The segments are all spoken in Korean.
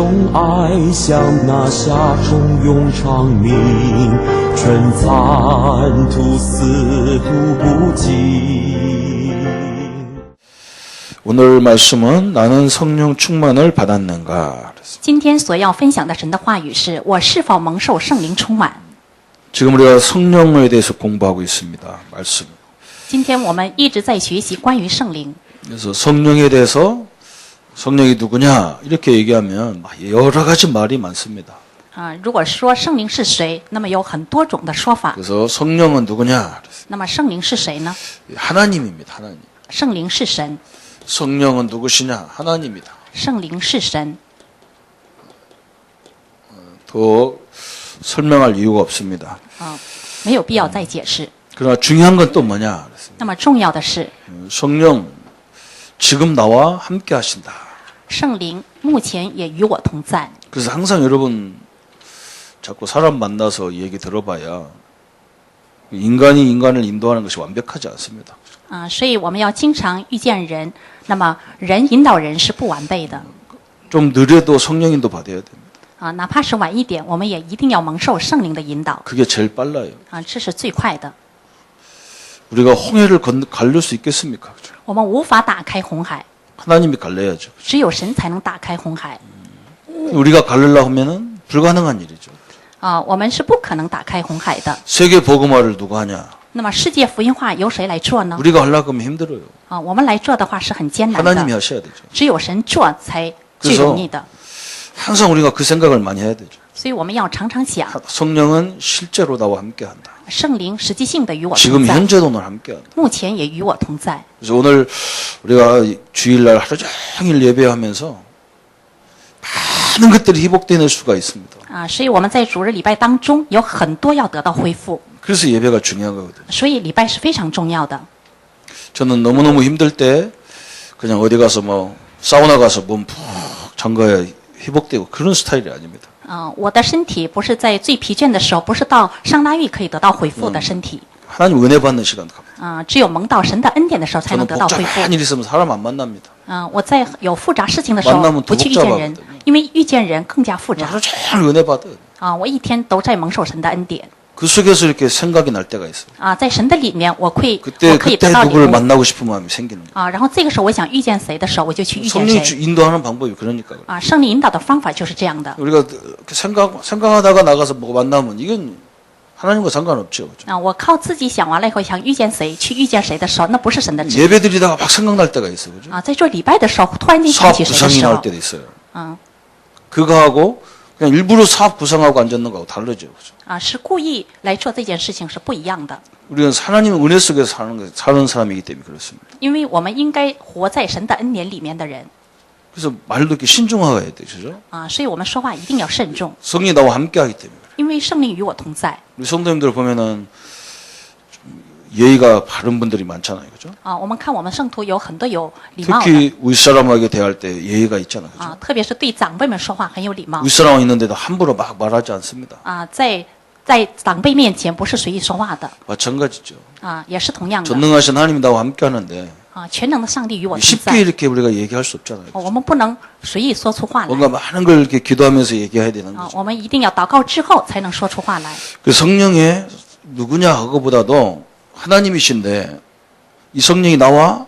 种爱像那夏虫涌长鸣，春蚕吐丝吐不尽。 오늘 말씀은 나는 성령 충만을 받았는가? 今天所要分享的神的话语是我是否蒙受圣灵充满。 지금 우리가 성령에 대해서 공부하고 있습니다. 말씀. 今天我们一直在学习关于圣灵。 그래서 성령에 대해서 성령이 누구냐 이렇게 얘기하면 여러 가지 말이 많습니다. 如果说圣灵是谁，那么有很多种的说法。 그래서 성령은 누구냐? 那么圣灵是谁呢？ 하나님입니다. 하나님. 圣灵是神， 성령은 누구시냐? 하나님이다. 圣灵是神。 더 설명할 이유가 없습니다. 没有必要再解释。 그러나 중요한 건 또 뭐냐? 那么重要的是， 성령 지금 나와 함께 하신다. 圣灵目前也与我同在。 그래서 항상 여러분 자꾸 사람 만나서 얘기 들어봐야 인간이 인간을 인도하는 것이 완벽하지 않습니다. 所以我们要经常遇见人，那么人引导人是不完备的。 좀 느려도 성령 인도 받아야 됩니다. 哪怕是晚一点，我们也一定要蒙受圣灵的引导。 그게 제일 빨라요. 这是最快的。 우리가 홍해를 가를 수 있겠습니까? 我们无法打开红海， 하나님이 갈래야죠. 只有神才能打开红海。 우리가 갈르려 하면은 불가능한 일이죠. 我们是不可能打开红海的。 세계 복음화를 누가 하냐? 那么世界福音化由谁来做呢？ 우리가 하려고 하면 힘들어요. 我们来做的话是很艰难 하나님이 的， 하셔야 되죠. 只有神做才最容易的。 항상 우리가 그 생각을 많이 해야 되죠. 所以我们要常常想， 성령은 실제로 나와 함께한다. 圣灵实际性的与我同 지금 在， 현재도 널 함께한다. 目前也与我同在。 그래서 오늘 우리가 주일날 하루 종일 예배하면서 많은 것들이 회복될 수가 있습니다. 所以我们在主日礼拜当中有很多要得到恢复， 그래서 예배가 중요한 거거든요. 所以礼拜是非常重要的。 저는 너무너무 힘들 때 그냥 어디 가서 뭐 사우나 가서 몸 푹 잠가야 회복되고 그런 스타일이 아닙니다. 我的身体不是在最疲倦的时候，不是到桑拿浴可以得到恢复的身体。 하나님 은혜 받는 시간 갑니다. 只有蒙到神的恩典的时候才能 저는 得到恢复。 복잡한 일 있으면 사람 안 만납니다. 我在有复杂事情的时候 만나면 不去遇见人 복잡하거든요 ，因为遇见人更加复杂。 하루 종일 은혜 받아요. 我一天都在蒙受神的恩典。 그 속에서 이렇게 생각이 날 때가 있어요. 在神的里面，我可以 그때 得到礼 누구를 物。 만나고 싶은 마음이 생기는 거예요. 然后这个时候我想遇见谁的时候，我就去遇见 성령이 谁。 인도하는 방법이 그러니까. 圣灵引导的方法就是这样的。 우리가 생각하다가 나가서 뭐 만나면 이건 하나님과 상관없죠. 그렇죠? 我靠自己想完了以后想遇见谁，去遇见谁的时候，那不是神的旨意。 예배드리다가 막 생각날 때가 있어요. 그죠? 在做礼拜的时候，突然间想 사업 起谁的 부상이 时候 날 ， 때도 있어요. 嗯 그거하고 그냥 일부러 사업 부상하고 앉았는 거하고 다르죠. 그죠? 是故意来做这件事情是不一样的。 우리는 하나님의 은혜 속에서 사는 사람이기 때문에 그렇습니다. 因为我们应该活在神的恩典里面的人 그래서 말도 이렇게 신중하게 해야 되죠. 所以我们说话一定要慎重， 성령이 나와 함께하기 때문에. 因为圣灵与我同在 우리 성도님들 보면은 좀 예의가 바른 분들이 많잖아요. 그죠? 我们看我们圣徒有很多有礼貌的 특히 윗사람에게 대할 때 예의가 있잖아요. 그죠? 特别是对长辈们说话很有礼貌 윗사람 있는데도 함부로 막 말하지 않습니다. 在长辈面前不是随意说话的 마찬가지죠. 也是同样的 전능하신 하나님이 나와 함께하는데 全能的上帝与我同 쉽게 在 이렇게 우리가 얘기할 수 없잖아요. 我们不能随意说出话来 뭔가 많은 걸 이렇게 기도하면서 얘기해야 되는 거죠. 我们一定要祷告之后才能说出话来 그 성령의 누구냐 하고보다도 하나님이신데 이 성령이 나와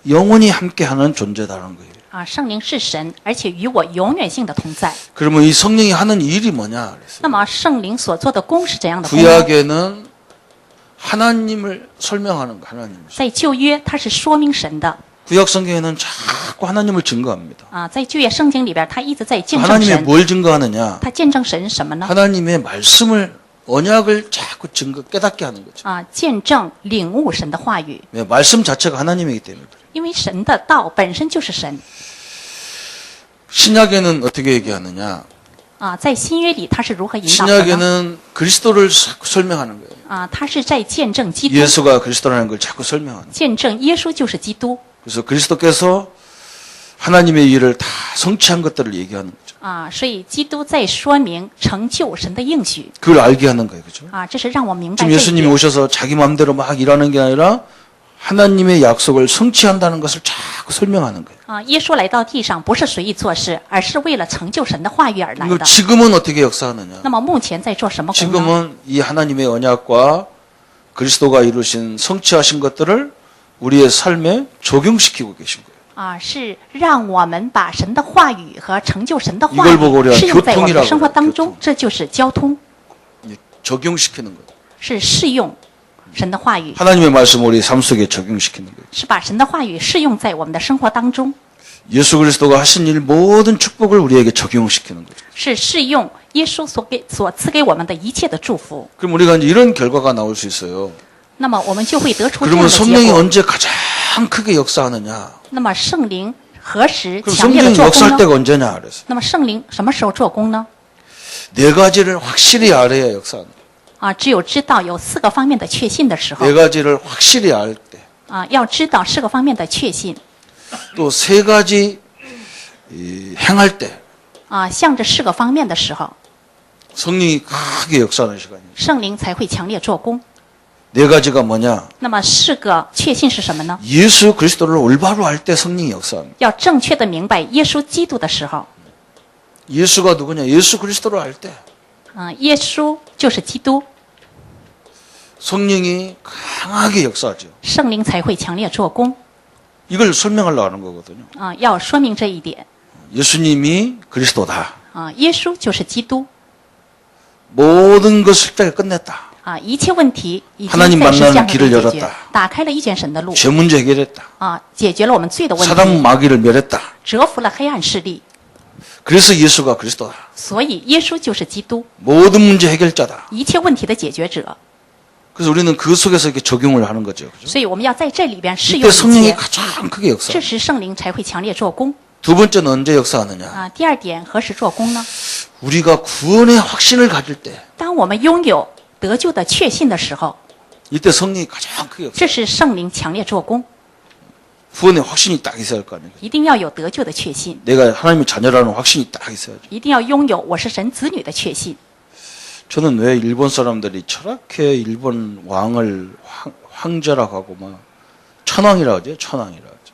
영원히 함께하는 존재다라는 거예요. 圣灵是神，而且与我永远性的同在。 그러면 이 성령이 하는 일이 뭐냐? 那么圣灵所做的功是怎样的功呢？ 구약에는 하나님을 설명하는 거, 하나님. 在旧约，它是说明神的 구약 성경에는 자꾸 하나님을 증거합니다. 在旧约圣经里边，它一直在见证 하나님의 神。 뭘 증거하느냐? 它见证神什么呢？ 하나님의 말씀을 언약을 자꾸 깨닫게 하는 거죠. 见证领悟神的话语， 왜? 말씀 자체가 하나님이기 때문에 그래요. 因为神的道本身就是神。 신약에는 어떻게 얘기하느냐? 在新约里，它是如何引导的呢？ 신약에는 그리스도를 자꾸 설명하는 거예요. 它是在见证基督， 예수가 그리스도라는 걸 자꾸 설명하는 거예요. 见证耶稣就是基督。 그래서 그리스도께서 하나님의 일을 다 성취한 것들을 얘기하는 거죠. 所以基督在说明成就神的应许。 그걸 알게 하는 거예요. 그죠? 这是让我明白 지금 这一 예수님이 点。 오셔서 자기 마음대로 막 일하는 게 아니라 하나님의 약속을 성취한다는 것을 자꾸 설명하는 거예요. 啊，耶稣来到地上不是随意做事，而是为了成就神的话语而来 그럼 的。 지금은 어떻게 역사하느냐? 那么目前在做什么工呢？ 지금은 이 하나님의 언약과 그리스도가 이루신 성취하신 것들을 우리의 삶에 적용시키고 계신 거예요. 啊，是让我们把神的话语和成就神的话 이걸 보고 语 우리가 适用在我们的 교통이라고 生活 그래요. 当中 교통. ，这就是交通， 적용시키는 거예요. 是适用神的话语， 하나님의 말씀을 우리 삶 속에 적용시키는 거예요. 是把神的话语适用在我们的生活当中， 예수 그리스도가 하신 일 모든 축복을 우리에게 적용시키는 거죠. 是适用耶稣所赐给我们的一切的祝福。 그럼 우리가 이제 이런 결과가 나올 수 있어요. 那么我们就会得出这样 그러면 的结 성령이 果。 언제 가장 크게 역사하느냐? 那么圣灵何时 그럼 强烈的 성령이 做工 역사할 呢？ 때가 언제냐 그래서 那么圣灵什么时候做工呢？ 네 가지를 확실히 알아야 역사하는. 啊，只有知道有4个方面的确信的时候 네 가지를 확실히 알 때, 啊，要知道4个方面的确信 또 세 가지 행할 때 啊，向着4个方面的时候， 성령이 크게 역사하는 시간이에요. 圣灵才会强烈做工。 네 가지가 뭐냐? 那么4个确信是什么呢？ 예수 그리스도를 올바로 알 때 성령이 역사합니다. 要正确的明白耶稣基督的时候， 예수가 누구냐? 예수 그리스도를 알 때 耶稣就是基督， 성령이 강하게 역사하죠. 圣灵才会强烈做工 이걸 설명하려고 하는 거거든요. 啊，要说明这一点 예수님이 그리스도다. 啊，耶稣就是基督 모든 것을 때가 끝냈다. 啊，一切问题已经 하나님 在十字架 만나는 上 길을 被解决 열었다 ，打开了一卷神的路 죄 문제 해결했다. 啊，解决了我们罪的问 사단 题， 마귀를 멸했다. 折服了黑暗势力。 그래서 예수가 그리스도다. 所以耶稣就是基督， 모든 문제 해결자다. 一切问题的解决者。 그래서 우리는 그 속에서 이렇게 적용을 하는 거죠. 그죠? 所以我们要在这里边适 이때 用一 성령이 切， 가장 크게 역사. 这时圣灵才会强烈做工 두 번째는 언제 역사하느냐? 啊。第二点，何时做工呢？ 우리가 구원의 확신을 가질 때, 当我们拥有得救的确信的时候， 이때 성령이 가장 크게 역사. 这是圣灵强烈做工， 구원의 확신이 딱 있어야 할 거 아니에요. 一定要有得救的确信， 내가 하나님의 자녀라는 확신이 딱 있어야죠. 一定要拥有我是神子女的确信。 저는 왜 일본 사람들이 저렇게 일본 왕을 황제라고 하고 막 천왕이라고 하죠? 천왕이라고 하죠.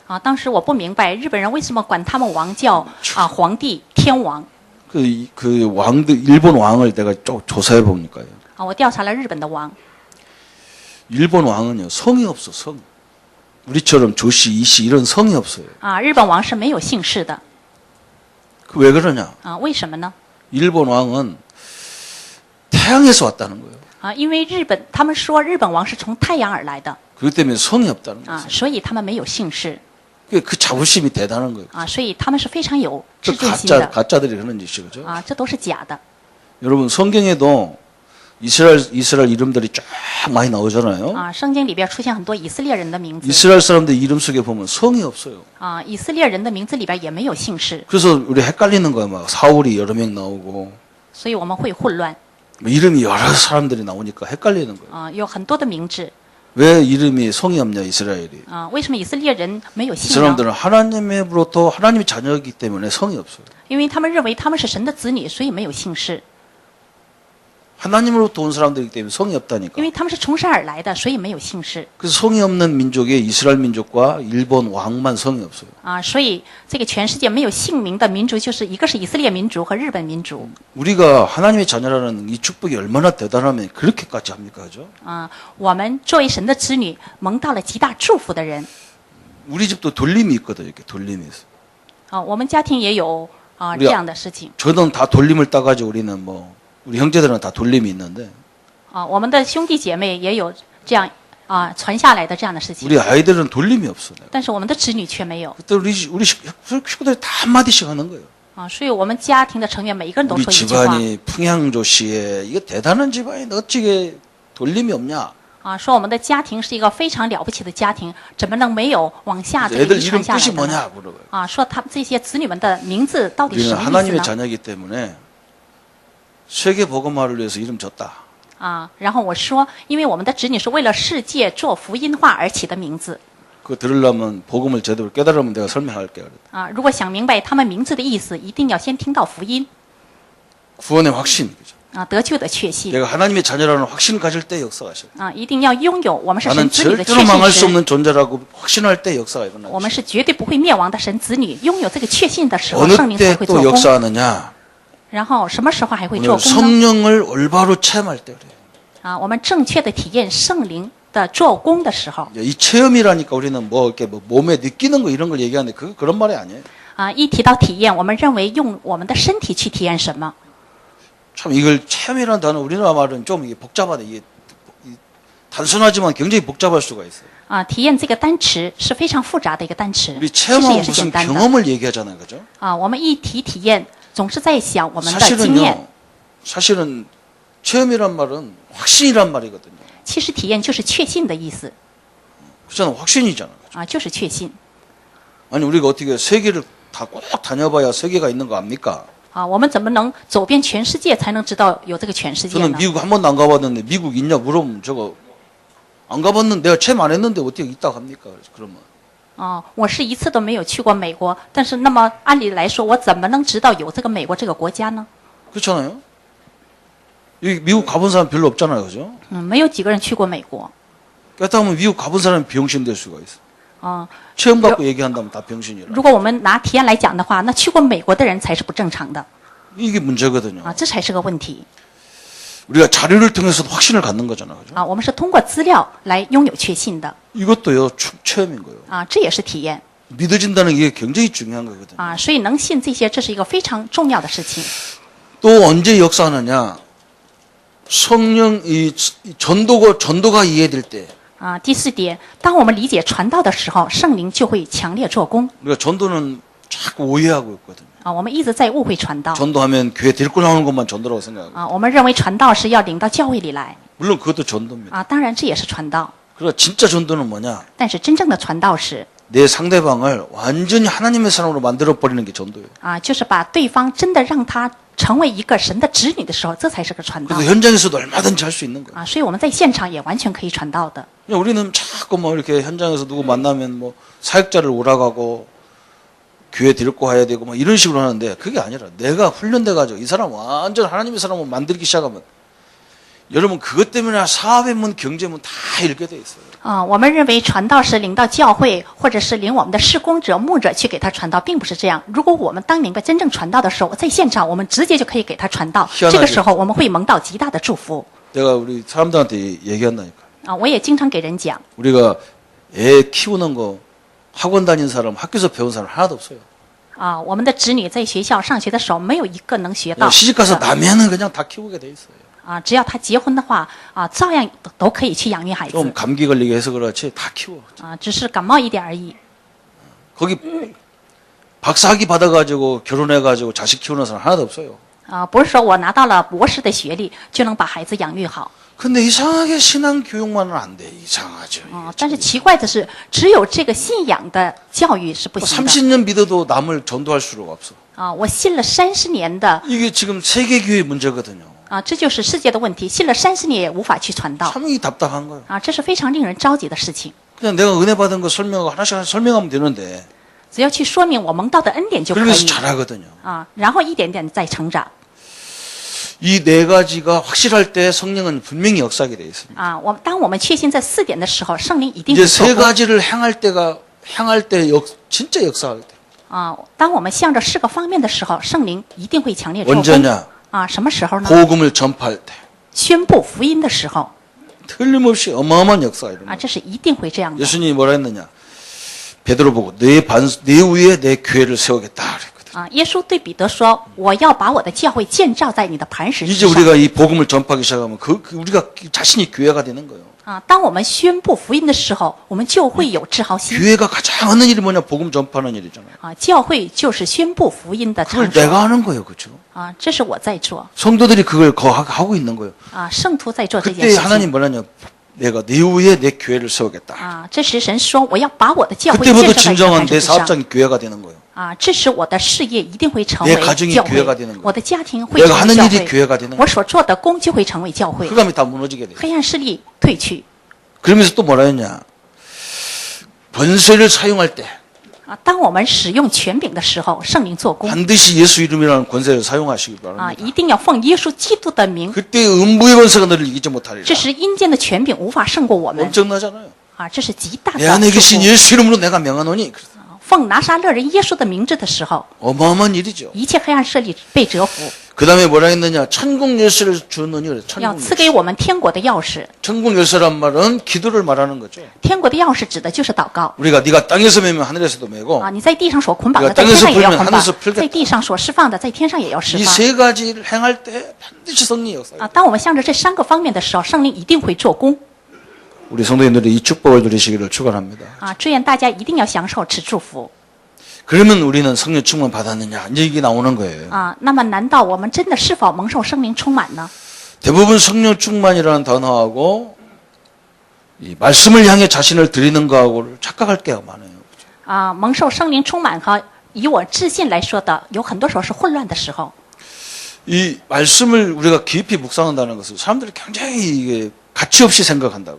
啊，当时我不明白日本人为什么管他们王叫皇帝、天王 그 왕들 일본 왕을 내가 조사해 보니까요. 啊。我调查了日本的王， 일본 왕은요 성이 없어 성. 우리처럼 조씨, 이씨 이런 성이 없어요. 啊，日本王是没有姓氏的 그 왜 그러냐? 啊，为什么呢？ 일본 왕은 태양에서 왔다는 거예요. 啊，因为他们说日本王是从太阳而来的 그렇기 때문에 성이 없다는 거예요. 啊，所以他们没有姓氏 그 자부심이 대단한 거예요. 啊，所以他们是非常有自 그 尊心的 가짜들이 그런 짓이죠. 그죠? 啊，这都是假的 여러분 성경에도 이스라엘 이름들이 쫙 많이 나오잖아요. 啊。圣经里边出现很多以色列人的名字 이스라엘 사람들 이름 속에 보면 성이 없어요. 啊，以色列人的名字里边也没有姓氏， 그래서 우리 헷갈리는 거야. 막 사울이 여러 명 나오고 所以我们会混乱 뭐 이름이 여러 사람들이 나오니까 헷갈리는 거예요. 啊，有很多的名字 왜 이름이 성이 없냐 이스라엘이. 啊，为什么以色列人没有 이 姓呢？ 사람들은 하나님으로부터 하나님의 자녀이기 때문에 성이 없어요. 因为他们认为他们是神的子女，所以没有姓氏。 하나님으로부터 온 사람들이기 때문에 성이 없다니까. 因为他们是从神而来的，所以没有姓氏 그래서 성이 없는 민족의 이스라엘 민족과 일본 왕만 성이 없어요. 啊。所以这个全世界没有姓名的民族，就是一个是以色列民族和日本民族 우리가 하나님의 자녀라는 이 축복이 얼마나 대단하면 그렇게까지 합니까? 그죠? 啊。我们作为神的子女，蒙到了极大祝福的人 우리 집도 돌림이 있거든. 이렇게 돌림이 있어. 啊。我们家庭也有啊 우리가 这样的事情 저는 다 돌림을 따가지고 우리는 뭐 우리 형제들은 다 돌림이 있는데 啊。我们的兄弟姐妹也有这样啊传下来的这样的事情， 우리 아이들은 돌림이 없어. 但是我们的子女却没有 그때 우리 식구들이 다 한마디씩 하는 거예요. 啊。所以我们家庭的成员每一个人都 우리 说一句话 집안이 풍향조시에 이거 대단한 집안인데 어찌게 돌림이 없냐? 啊，说我们的家庭是一个非常了不起的家庭，怎么能没有往下这个 애들 遗 이름 传下来 뜻이 的呢？ 뭐냐 물어봐요. 啊，说他们这些子女们的名字到底是 우리는 什么意 하나님의 思呢？ 자녀이기 때문에 세계 복음화를 위해서 이름 줬다. 啊，然后我说，因为我们的子女是为了世界做福音化而起的名字 그거 들으려면 복음을 제대로 깨달으면 내가 설명할게요. 啊。如果想明白他们名字的意思，一定要先听到福音 구원의 확신, 그죠? 啊，得救的确信 내가 하나님의 자녀라는 확신 가질 때 역사하셔. 啊，一定要拥有我们是 나는 神子女的确 절대로 망할 수 信时， 없는 존재라고 확신할 때 역사가 我们 일어나죠. 是绝对不会灭亡的神子女。拥有这个确信的时候， 어느 圣灵才 때 会 또 做工。 역사하느냐? 然后什么时候还会 오늘 做工呢？ 성령을 올바로 체험할 때 그래요. 啊，我们正确的体验圣灵的做工的时候， 이 체험이라니까 우리는 뭐 이렇게 뭐 몸에 느끼는 거 이런 걸 얘기하는데 그런 말이 아니에요. 啊，一提到体验，我们认为用我们的身体去体验什么？ 참 이걸 체험이라는 단어 우리나라 말은 좀 이게 복잡하다. 이게 단순하지만 굉장히 복잡할 수가 있어요. 啊，体验这个单词是非常复杂的一个单词， 우리 其实 체험하면 也是简 무슨 单的。 경험을 얘기하잖아요, 그죠? 啊，我们一提体验，总是在想我们的经验。 사실은 체험이란 말은 확신이란 말이거든요. 其实体验就是确信的意思 그렇잖아, 확신이잖아. 啊，就是确信 아니 우리가 어떻게 세계를 다 꼭 다녀봐야 세계가 있는 거 압니까? 啊。我们怎么能走遍全世界才能知道有这个全世界 저는 呢？ 미국 한 번도 안 가봤는데 미국 있냐 물어보면 저거 안 가봤는데 내가 체험 안 했는데 어떻게 있다고 합니까? 그러면 啊，我是一次都没有去过美国，但是那么按理来说，我怎么能知道有这个美国这个国家呢？ 그렇잖아요. 여기 미국 가본 사람 별로 없잖아요, 그죠? 没有几个人去过美国 그렇다면 미국 가본 사람이 병신 될 수가 있어. 啊。 체험 갖고 얘기한다면 다 병신이라. 如果我们拿体验来讲的话，那去过美国的人才是不正常的 이게 문제거든요. 啊，这才是个问题 우리가 자료를 통해서도 확신을 갖는 거잖아요, 그죠? 啊。我们是通过资料来拥有确信的 이것도요 체험인 거예요. 啊，这也是体验 믿어진다는 게 굉장히 중요한 거거든요. 啊。所以能信这些，这是一个非常重要的事情 또 언제 역사하느냐? 성령 이 전도가 이해될 때 啊。第四点，当我们理解传道的时候，圣灵就会强烈做工 우리가 전도는 자꾸 오해하고 있거든요. 啊。我们一直在误会传道 전도하면 교회 데리고 나오는 것만 전도라고 생각하고 啊。我们认为传道是要领到教会里来 물론 그것도 전도입니다. 啊，当然这也是传道， 그러나 진짜 전도는 뭐냐? 但是真正的传道是 내 상대방을 완전히 하나님의 사람으로 만들어 버리는 게 전도예요. 啊，就是把对方真的让他成为一个神的子女的时候，这才是个传道 그래서 현장에서도 얼마든지 할 수 있는 거예요. 啊。所以我们在现场也完全可以传道的 그냥 우리는 자꾸 뭐 이렇게 현장에서 누구 만나면 뭐 사역자를 오라가고 교회 데리고 와야 되고 뭐 이런 식으로 하는데 그게 아니라 내가 훈련돼 가지고 이 사람 완전 하나님의 사람을 만들기 시작하면 여러분 그것 때문에 사업의 문, 경제 문 다 열게 돼 있어요. 啊。我们认为传道是领到教会，或者是领我们的事工者、牧者去给他传道，并不是这样。如果我们当明白真正传道的时候，在现场我们直接就可以给他传道， 희한하죠 这个时候我们会蒙到极大的祝福 내가 우리 사람들한테 얘기한다니까. 啊。我也经常给人讲 우리가 애 키우는 거 학원 다닌 사람, 학교에서 배운 사람 하나도 없어요. 啊，我们的子女在学校上学的时候，没有一个能学到 시집 가서 的 나면은 그냥 다 키우게 돼 있어요. 啊。只要他结婚的话啊，照样都可以去养育孩 좀 子 감기 걸리게 해서 그렇지 다 키워. 啊，只是感冒一点而已 거기 박사학위 받아가지고 결혼해가지고 자식 키우는 사람 하나도 없어요. 啊。不是说我拿到了博士的学历就能把孩子养育好 근데 이상하게 신앙 교육만은 안 돼. 이상하죠. 啊。但是奇怪的是，只有这个信仰的教育是不行的 30년 믿어도 남을 전도할 수가 없어. 啊。我信了30年的 이게 지금 세계 교회 문제거든요. 啊，这就是世界的问题。信了30年也无法去传道 참 이 답답한 거예요. 啊，这是非常令人着急的事情。 그냥 내가 은혜 받은 거 설명하고 하나씩 설명하면 되는데 只要去说明我蒙到的恩典就可 그러면서 以 잘하거든요. 啊，然后一点点再成长 이 네 가지가 확실할 때 성령은 분명히 역사하게 돼 있습니다. 啊。当我们确信这4点的时候，圣灵一定 이제 会做 세 工 가지를 향할 때 진짜 역사할 때 啊。当我们向着4个方面的时候，圣灵一定会强烈做工 언제냐? 啊。什么时候呢？ 복음을 전파할 때 宣布福音的时候 틀림없이 어마어마한 역사가 啊， 일어나요. 这是一定会这样的 예수님이 뭐라 했느냐? 베드로 보고 내 위에 내 교회를 세우겠다 그랬거든. 啊。耶稣对彼得说：“我要把我的教会建造在你的磐石 이제 之上。” 우리가 이 복음을 전파하기 시작하면 우리가 자신이 교회가 되는 거예요. 啊，当我们宣布福音的时候，我们就会有自豪心 교회가 가장 하는 일이 뭐냐? 복음 전파하는 일이잖아요. 啊。教会就是宣布福音的 그걸 场所 내가 하는 거예요, 그렇죠? 啊，这是我在做 성도들이 그걸 하고 있는 거예요. 啊，圣徒在做这件 그때 事 하나님 情 뭐라냐? 내가 네 위에 내 교회를 세우겠다. 啊。这时神说：“我要把我的教会 그때부터 建造在你的磐 진정한 내 石之上 사업장이 교회가 되는 거예요. 啊。这时我的事业一定会成 내 为 가정이 教 교회가 会 되는 거예요 ，我的家庭会 내가 成 하는 为教 일이 교회가 되는 会， 거예요 我所做的工就会成为教会， 흑암이 다 무너지게 돼요. 黑暗势力退去 그러면서 또 뭐라 했냐? 번세를 사용할 때当我们使用权柄的时候，圣灵做工 반드시 예수 이름이라는 권세를 사용하시기 啊， 바랍니다. 一定要奉耶稣基督的名， 그때 음부의 권세가 너를 이기지 못하리라. 这时阴间的权柄无法胜过我们 엄청나잖아요. 啊，这是极大 내 的 안에 祝 계신 福。 예수 이름으로 내가 명하노니 奉拿撒勒人耶稣的名字的时候， 어마어마한 일이죠. 一切黑暗势力被折服， 그 다음에 뭐라 했느냐? 천국 열쇠를 주느니 그래. 要 천국 赐给 열쇠. 我们天国的钥匙。 천국 열쇠란 말은 기도를 말하는 거죠. 天国的钥匙指的就是祷告 우리가 네가 땅에서 매면 하늘에서도 매고 啊！你在地上所捆绑的， 네가 在天 땅에서 上也要 풀면 捆绑 하늘에서 풀겠다 ；在地上所释放的，在天上也要释 이 放 세 가지를 행할 때 반드시 성령이 역사해요. 啊！当我们向着这3个方面的时候，圣灵一定会做工 우리 성도님들이 이 축복을 누리시기를 축원합니다. 啊！祝愿大家一定要享受此祝福 그러면 우리는 성령 충만 받았느냐? 이제 이게 나오는 거예요. 啊！那么，难道我们真的是否蒙受圣灵充满呢？ 대부분 성령 충만이라는 단어하고 이 말씀을 향해 자신을 드리는 거하고를 착각할 때가 많아요. 啊，蒙受圣灵充满和以我自信来说的，有很多时候是混乱的时候。 이 말씀을 우리가 깊이 묵상한다는 것을 사람들이 굉장히 이게 가치 없이 생각한다고.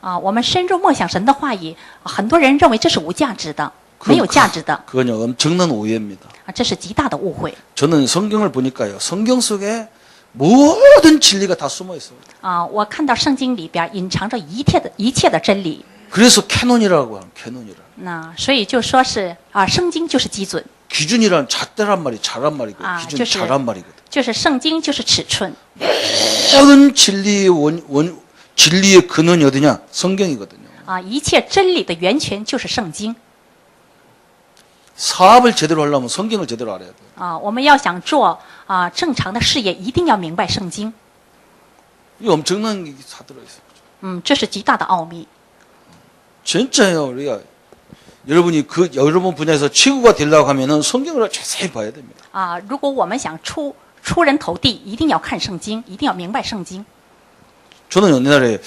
啊，我们深入默想神的话语，很多人认为这是无价值的，没有价值的 그건요 엄청난 오해입니다. 啊，这是极大的误会 저는 성경을 보니까요. 성경 속에 모든 진리가 다 숨어 있어요. 啊！我看到圣经里边隐藏着一切的真理， 그래서 캐논이라고 하는 캐논이라. 那所以就说是啊，圣经就是基准， 기준이란 잣대란 말이 자란 말이고 아, 기준就是- 자란 말이거든. 就是圣经就是尺寸 모든 진리의 진리의 근원이 어디냐? 성경이거든요. 啊，一切真理的源泉就是圣经 사업을 제대로 하려면 성경을 제대로 알아야 돼요. 啊！我们要想做啊正常的事业，一定要明白圣经， 이 엄청난 게 다 들어있어요. 这是极大的奥秘 진짜요. 우리가 여러분이 그 여러분 분야에서 최고가 되려고 하면은 성경을 자세히 봐야 됩니다. 啊！如果我们想出人头地，一定要看圣经，一定要明白圣经 저는 옛날에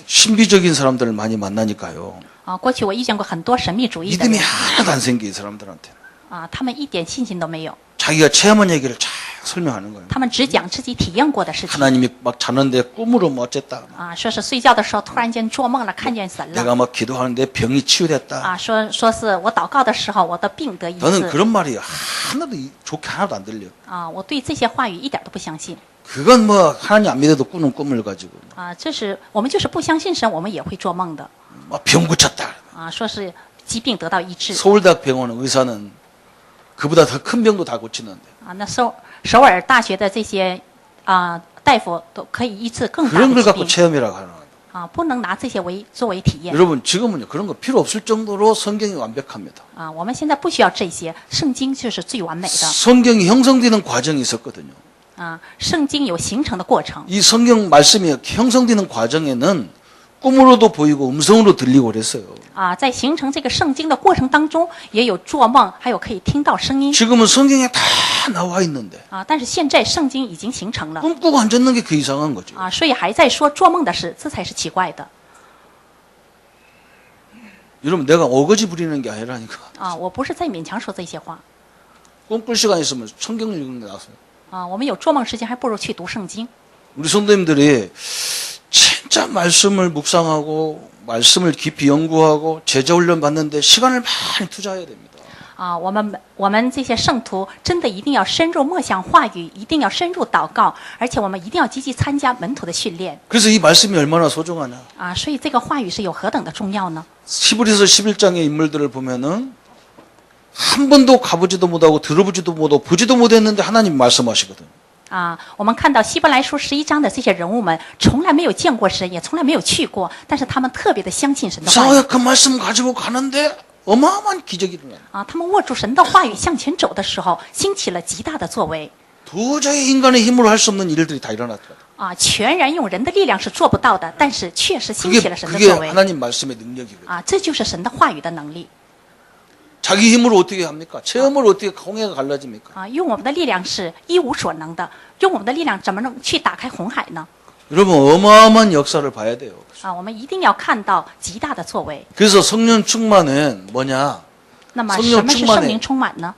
신비적인 사람들을 많이 만나니까요. 啊！过去我遇见过很多神秘主义的 믿음이 人 하나도 안 생겨 이 사람들한테. 啊，他们一点信心都没有， 자기가 체험한 얘기를 잘 설명하는 거예요. 他们只讲自己体验过的事情 하나님이 막 자는데 꿈으로 뭐 어쨌다. 啊，说是睡觉的时候突然间做梦了，看见神了 내가 막 기도하는데 병이 치유됐다. 啊，说是我祷告的时候我的病得医 저는 治 그런 말이 하나도 좋게 하나도 안 들려. 啊，我对这些话语一点都不相信 그건 뭐 하나님 안 믿어도 꾸는 꿈을 가지고 啊，这是我们就是不相信神，我们也会做梦的 막 병 고쳤다. 啊，说是疾病得到医治 서울대학병원 의사는 그보다 더 큰 병도 다 고치는데 啊，那首尔大学的这些啊大夫都可以医治更大 그런 的 걸 疾 갖고 病 체험이라고 하는 거예요. 啊，不能拿这些作为体验 여러분 지금은요 그런 거 필요 없을 정도로 성경이 완벽합니다. 啊，我们现在不需要这些，圣经就是最完美的 성경이 형성되는 과정이 있었거든요. 啊，圣经有形成的过程 이 성경 말씀이 형성되는 과정에는 꿈으로도 보이고 음성으로 들리고 그랬어요. 啊，在形成这个圣经的过程当中，也有做梦，还有可以听到声音 지금은 성경에 다 나와 있는데 啊，但是现在圣经已经形成了 꿈꾸고 앉았는 게 그 이상한 거죠. 啊，所以还在说做梦的事，这才是奇怪的 여러분 내가 어거지 부리는 게 아니라니까. 啊！我不是在勉强说这些话 꿈꿀 시간 있으면 성경 읽는 게 나서요. 啊，我们有做梦时间，还不如去读圣经 우리 성도님들이 진짜 말씀을 묵상하고 말씀을 깊이 연구하고 제자 훈련 받는데 시간을 많이 투자해야 됩니다. 啊！我们这些圣徒真的一定要深入默想话语，一定要深入祷告，而且我们一定要积极参加门徒的训练 그래서 이 말씀이 얼마나 소중하냐. 啊！所以这个话语是有何等的重要呢？ 히브리서 11장의 인물들을 보면은 한 번도 가보지도 못하고 들어보지도 못하고 보지도 못했는데 하나님 말씀하시거든. 啊，我们看到希伯来书11章的这些人物们，从来没有见过神，也从来没有去过，但是他们特别的相信神的话语 사역한 말씀 가지고 가는데 어마어마한 기적이 일어나. 啊。他们握住神的话语向前走的时候，兴起了极大的作为 도저히 인간의 힘으로 할 수 없는 일들이 다 일어났다. 啊，全然用人的力量是做不到的，但是确实兴起 그게, 了神的 그게 作为 하나님 말씀의 능력이거든. 啊，这就是神的话语的能力 자기 힘으로 어떻게 합니까? 체험을 어떻게 홍해가 갈라집니까? 啊。用我们的力量是一无所能的，用我们的力量怎么能去打开红海呢？ 여러분 어마어마한 역사를 봐야 돼요. 啊，我们一定要看到极大的作为。 그래서 성령 충만은 뭐냐? 那么 성령 什么是 충만의 圣灵充满呢？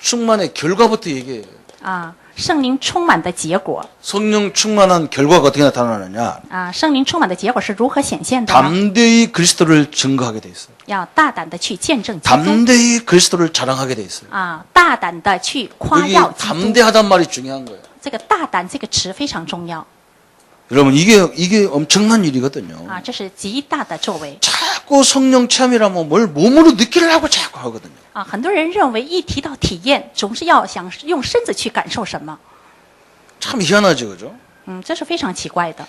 충만의 결과부터 얘기해요. 啊，圣灵充满的结果 성령 충만한 결과가 어떻게 나타나느냐? 啊，圣灵充满的结果是如何显现的呢？ 담대히 그리스도를 증거하게 돼 있어요. 要大胆的去见证基督 담대히 그리스도를 자랑하게 돼 있어요. 啊，大胆的去夸 여기 耀基督。 담대하단 말이 중요한 거예요. 这个大胆这个词非常重要 여러분 이게 엄청난 일이거든요. 啊，这是极大的作为 자꾸 성령 체험이라면 뭘 몸으로 느끼려고 자꾸 하거든요. 啊。很多人认为一提到体验，总是要想用身子去感受什么， 참 희한하죠, 그죠? 这是非常奇怪的。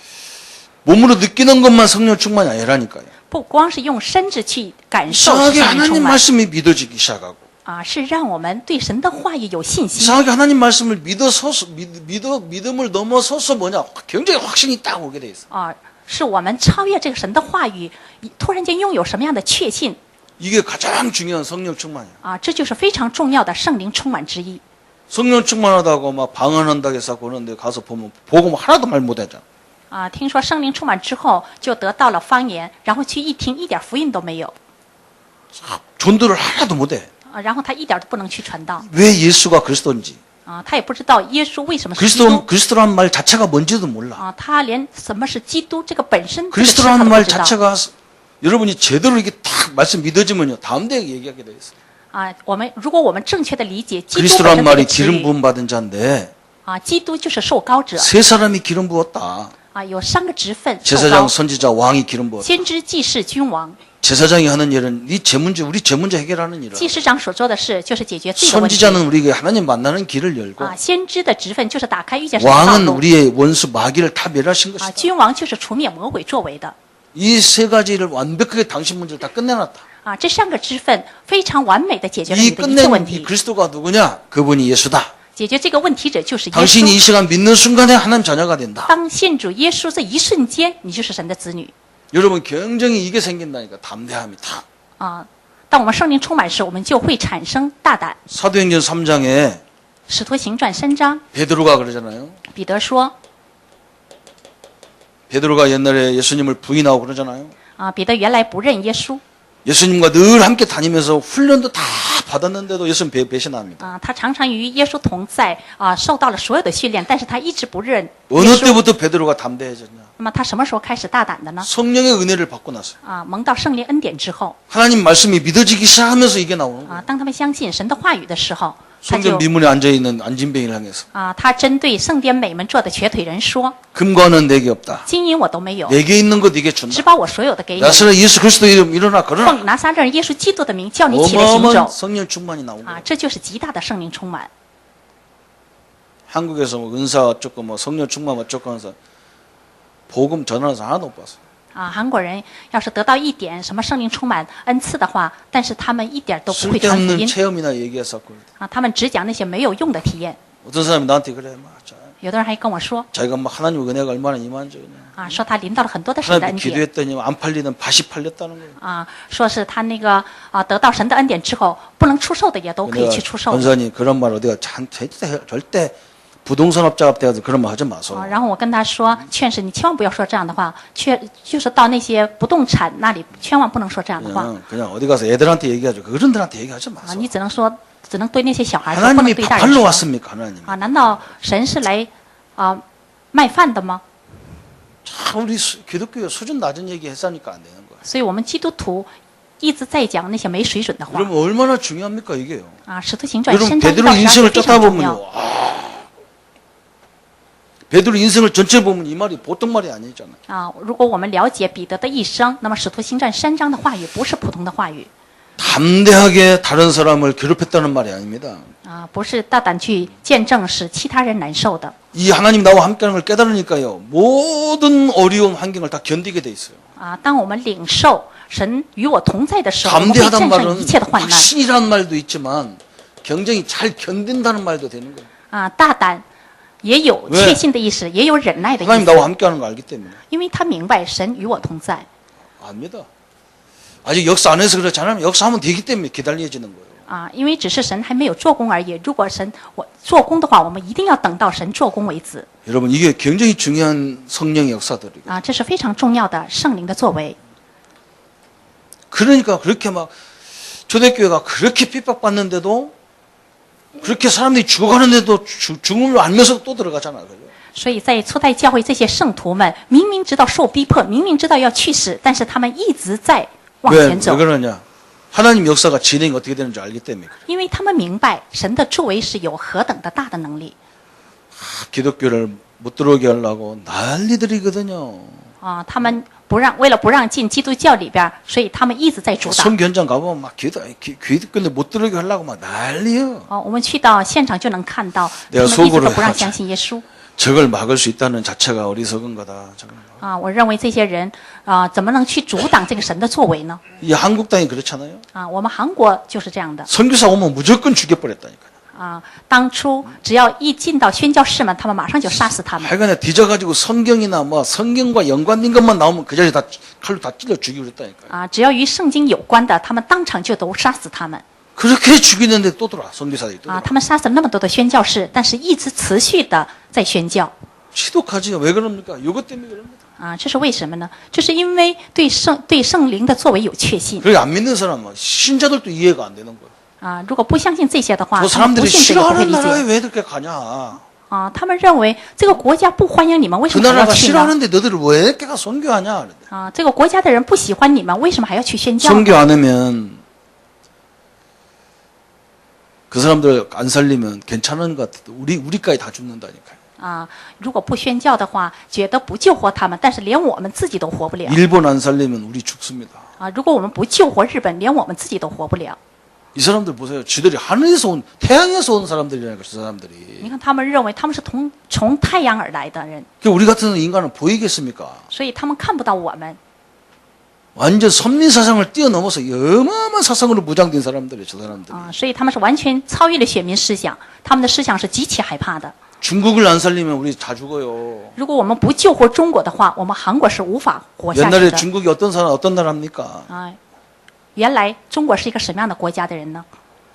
몸으로 느끼는 것만 성령 충만이 아니라니까요. 不光是用身子去感受 이상하게 圣灵充 하나님 满 말씀이 믿어지기 시작하고 啊，是让我们对神的话语有信心 이상하게 하나님 말씀을 믿음을 넘어서서 뭐냐 굉장히 확신이 딱 오게 돼 있어. 啊，是我们超越这个神的话语，突然间拥有什么样的确信 이게 가장 중요한 성령 충만이야. 啊，这就是非常重要的圣灵充满之一 성령 충만하다고 막 방언한다고 해서 그러는데 가서 보면 복음 하나도 말 못하잖아. 啊。听说圣灵充满之后，就得到了方言，然后去一听，一点福音都没有 전도를 하나도 못해. 啊，然后他一点都不能去传道 왜 예수가 그리스도인지 啊，他也不知道耶稣为什么是基督 그리스도란 말 자체가 뭔지도 몰라. 啊，他连什么是基督这个本身这个词他 그리스도라는 都不 말 知道 자체가 여러분이 제대로 이게 딱 말씀 믿어지면요 담대하게 얘기하게 돼 있어. 啊。如果我们正确的理解基督本 그리스도란 身这 말이 个词 기름 语 부음 받은 자인데 啊，基督就是受膏者 세 사람이 기름 부었다. 啊，有3个职分受 제사장, 膏， 선지자, 왕이 기름 부었다. 先知、祭司、君王。 제사장이 하는 일은 우리 제 문제 해결하는 일이야. 祭司长所做的事就是解决自己的问题 선지자는 우리에게 하나님 만나는 길을 열고 啊，先知的职分就是打开遇见神的道 왕은 路 우리의 원수 마귀를 다 멸하신 啊， 것이다. 君王就是除灭魔鬼作为的 이 세 가지를 완벽하게 당신 문제를 다 끝내놨다. 啊，这3个职分非常完美的解决了 이 你的一切问 끝낸 이 题。 그리스도가 누구냐? 그분이 예수다. 解决这个问题者就是耶 당신이 稣。 이 시간 믿는 순간에 하나님 자녀가 된다. 当信主耶稣这一瞬间，你就是神的子女 여러분 경쟁이 이게 생긴다니까 담대함이 다. 啊。当我们圣灵充满时，我们就会产生大胆。 사도행전 3장에 使徒行传3章， 베드로가 그러잖아요. 彼得说 베드로가 옛날에 예수님을 부인하고 그러잖아요. 啊，彼得原来不认耶稣 예수님과 늘 함께 다니면서 훈련도 다 받았는데도 예수님 배신합니다. 啊，他常常与耶稣同在啊，受到了所有的训练，但是他一直不认耶 어느 稣。 때부터 베드로가 담대해졌냐? 那么他什么时候开始大胆的呢？ 성령의 은혜를 받고 나서 啊，蒙到圣灵恩典之后 하나님 말씀이 믿어지기 시작하면서 이게 나오는 거예요. 啊，当他们相信神的话语的时候，他 성전 就 미문에 앉아있는 안진뱅이를 향해서 啊，他针对圣殿美门坐的瘸腿人说 금과는 내게 없다. ：“金银我都没有， 내게 있는 것 네게 只 준다. 把我所有的给你。 나사렛 예수 그리스도 이름 일어나 걸어라. 奉拿撒勒人耶稣基督的名叫你起来行 어마어마한 走。 성령 충만이 나온 啊 거예요. ，这就是极大的圣灵充满。 한국에서 뭐 은사 어쩌고 뭐 성령 충만 어쩌고 하면서 복음 전하는 사람 하나도 못 봤어요. 啊，韩国人要是得到一点什么圣灵充满恩赐的话，但是他们一点都不会传福 쓸데없는 音 체험이나 얘기했었고 啊，他们只讲那些没有用的体验。 어떤 사람이 나한테 그래 막有的人还跟我说 자기가 막 하나님 은혜가 얼마나 임한지 그냥 啊，说他临到了很多的神的 하나님 恩典 기도했더니 안 팔리는 밭이 팔렸다는 거예요. 啊，说是他那个啊得到神的恩典之后，不能出售的也都可以去出售 권사님 그런 말 어디가 절대 부동산 업자가 돼가지고 그런 말 하지 마소. 啊。然后我跟他说，劝是你千万不要说这样的话，就是到那些不动产那里，千万不能说这样的话 그냥 어디 가서 애들한테 얘기하죠. 어른들한테 얘기하지 啊。 마소. 你只能对那些小孩说，不能 하나님이 对大人 밥팔러 说 왔습니까, 하나님? 啊。难道神是来啊卖饭的吗？ 참 우리 기독교 수준 낮은 얘기 했으니까 안 되는 거야. 所以我们基督徒一直在讲那些没水准的话 그럼 얼마나 중요합니까 이게요? 啊。使徒行传 여러분 3章1 베드로 到12 인생을 非 쫓다 常重 보면요. 要 베드로 인생을 전체 보면 이 말이 보통 말이 아니잖아요. 啊。如果我们了解彼得的一生，那么使徒行传3章的话语不是普通的话语 담대하게 다른 사람을 괴롭혔다는 말이 아닙니다. 啊，不是大胆去见证使其他人难受的 이 하나님 나와 함께하는 걸 깨달으니까요. 모든 어려운 환경을 다 견디게 돼 있어요. 啊。当我们领受神与我同在的时候，我们会 담대하단 战胜 말은 一切的患难 확신이라는 말도 있지만 경쟁이 잘 견딘다는 말도 되는 거예요. 啊。大胆也有 왜 确信的意思，也有忍耐的意 하나님 나와 思， 함께하는 걸 알기 때문에 因为他明白神与我同在 압니다. 아직 역사 안 해서 그렇지 않으면 역사하면 되기 때문에 기다려지는 거예요. 啊。因为只是神还没有做工而已。如果神我做工的话，我们一定要等到神做工为止 여러분 이게 굉장히 중요한 성령의 역사들이에요. 啊。这是非常重要的圣灵的作为 그러니까 그렇게 막 초대교회가 그렇게 핍박받는데도 그렇게 사람들이 죽어가는데도 죽음을 알면서 또 들어가잖아. 그죠? 所以在初代教会这些圣徒们，明明知道受逼迫，明明知道要去死，但是他们一直在往 왜 前走， 그러냐? 하나님 역사가 진행이 어떻게 되는지 알기 때문에. 因为他们明白神的作为是有何等的大的能力。 기독교를 못 들어오게 하려고 난리들이거든요. 啊，他们为了不让进基督教里边，所以他们一直在阻挡。 선교 현장 가보면 막 기독교를 못 들어오게 하려고 막 난리요. 我们去到现场就能看到，他 내가 们一直 속으로 都不让相信耶稣。 저걸 막을 수 있다는 자체가 어리석은 거다. 啊，我认为这些人怎么能去阻挡这个神的作为呢？ 이 한국 땅이 그렇잖아요. 啊，我们韩国就是这样的。 선교사 오면 무조건 죽여버렸다니까요. 啊，当初只要一进到宣教士们，他们马上就杀死他们。 하여간에 뒤져가지고 성경이나 뭐 성경과 연관된 것만 나오면 그 자리에 다 칼로 다 찔러 죽이고 그랬다니까요. 啊，只要与圣经有关的，他们当场就都杀死他们。 그렇게 죽이는데 또 들어와 선교사들이 또 啊， 들어와. 他们杀死了那么多的宣教士，但是一直持续的在宣教。 지독하지요. 왜 그럽니까? 이것 때문에 그럽니다. 啊，这是为什么呢？就是因为对圣灵的作为有确信。 그게 안 믿는 사람은 신자들도 이해가 안 되는 거예요. 啊，如果不相信这些的话， 저 他们不 사람들이 信这个不会 싫어하는 理 나라에 解。 왜 그렇게 가냐? 啊，他们认为这个国家不欢迎你们，为 그 什么还要 나라가 去呢？ 싫어하는데 너희들 왜 이렇게 가 선교하냐? 그랬대. 啊，这个国家的人不喜欢你们，为什么还要去宣教呢？ 선교 안 하면 그 사람들 안 살리면 괜찮은 것 같아. 우리까지 다 죽는다니까요. 啊，如果不宣教的话，觉得不救活他们，但是连我们自己都活不了。 일본 안 살리면 우리 죽습니다. 啊，如果我们不救活日本，连我们自己都活不了。 이 사람들 보세요. 지들이 하늘에서 온 태양에서 온 사람들이라니까 그 사람들이. 你看，他们认为他们是从太阳而来的人， 그 우리 같은 인간은 보이겠습니까? 所以他们看不到我们。 완전 섭리 사상을 뛰어넘어서 어마어마한 사상으로 무장된 사람들이에요. 저 사람들이. 啊，所以他们是完全超越了选民思想，他们的思想是极其害怕的。 중국을 안 살리면 우리 다 죽어요. 如果我们不救活中国的话，我们韩国是无法活下去 옛날에 的。 중국이 어떤 나라입니까? 啊，原来中国是一个什么样的国家的人呢？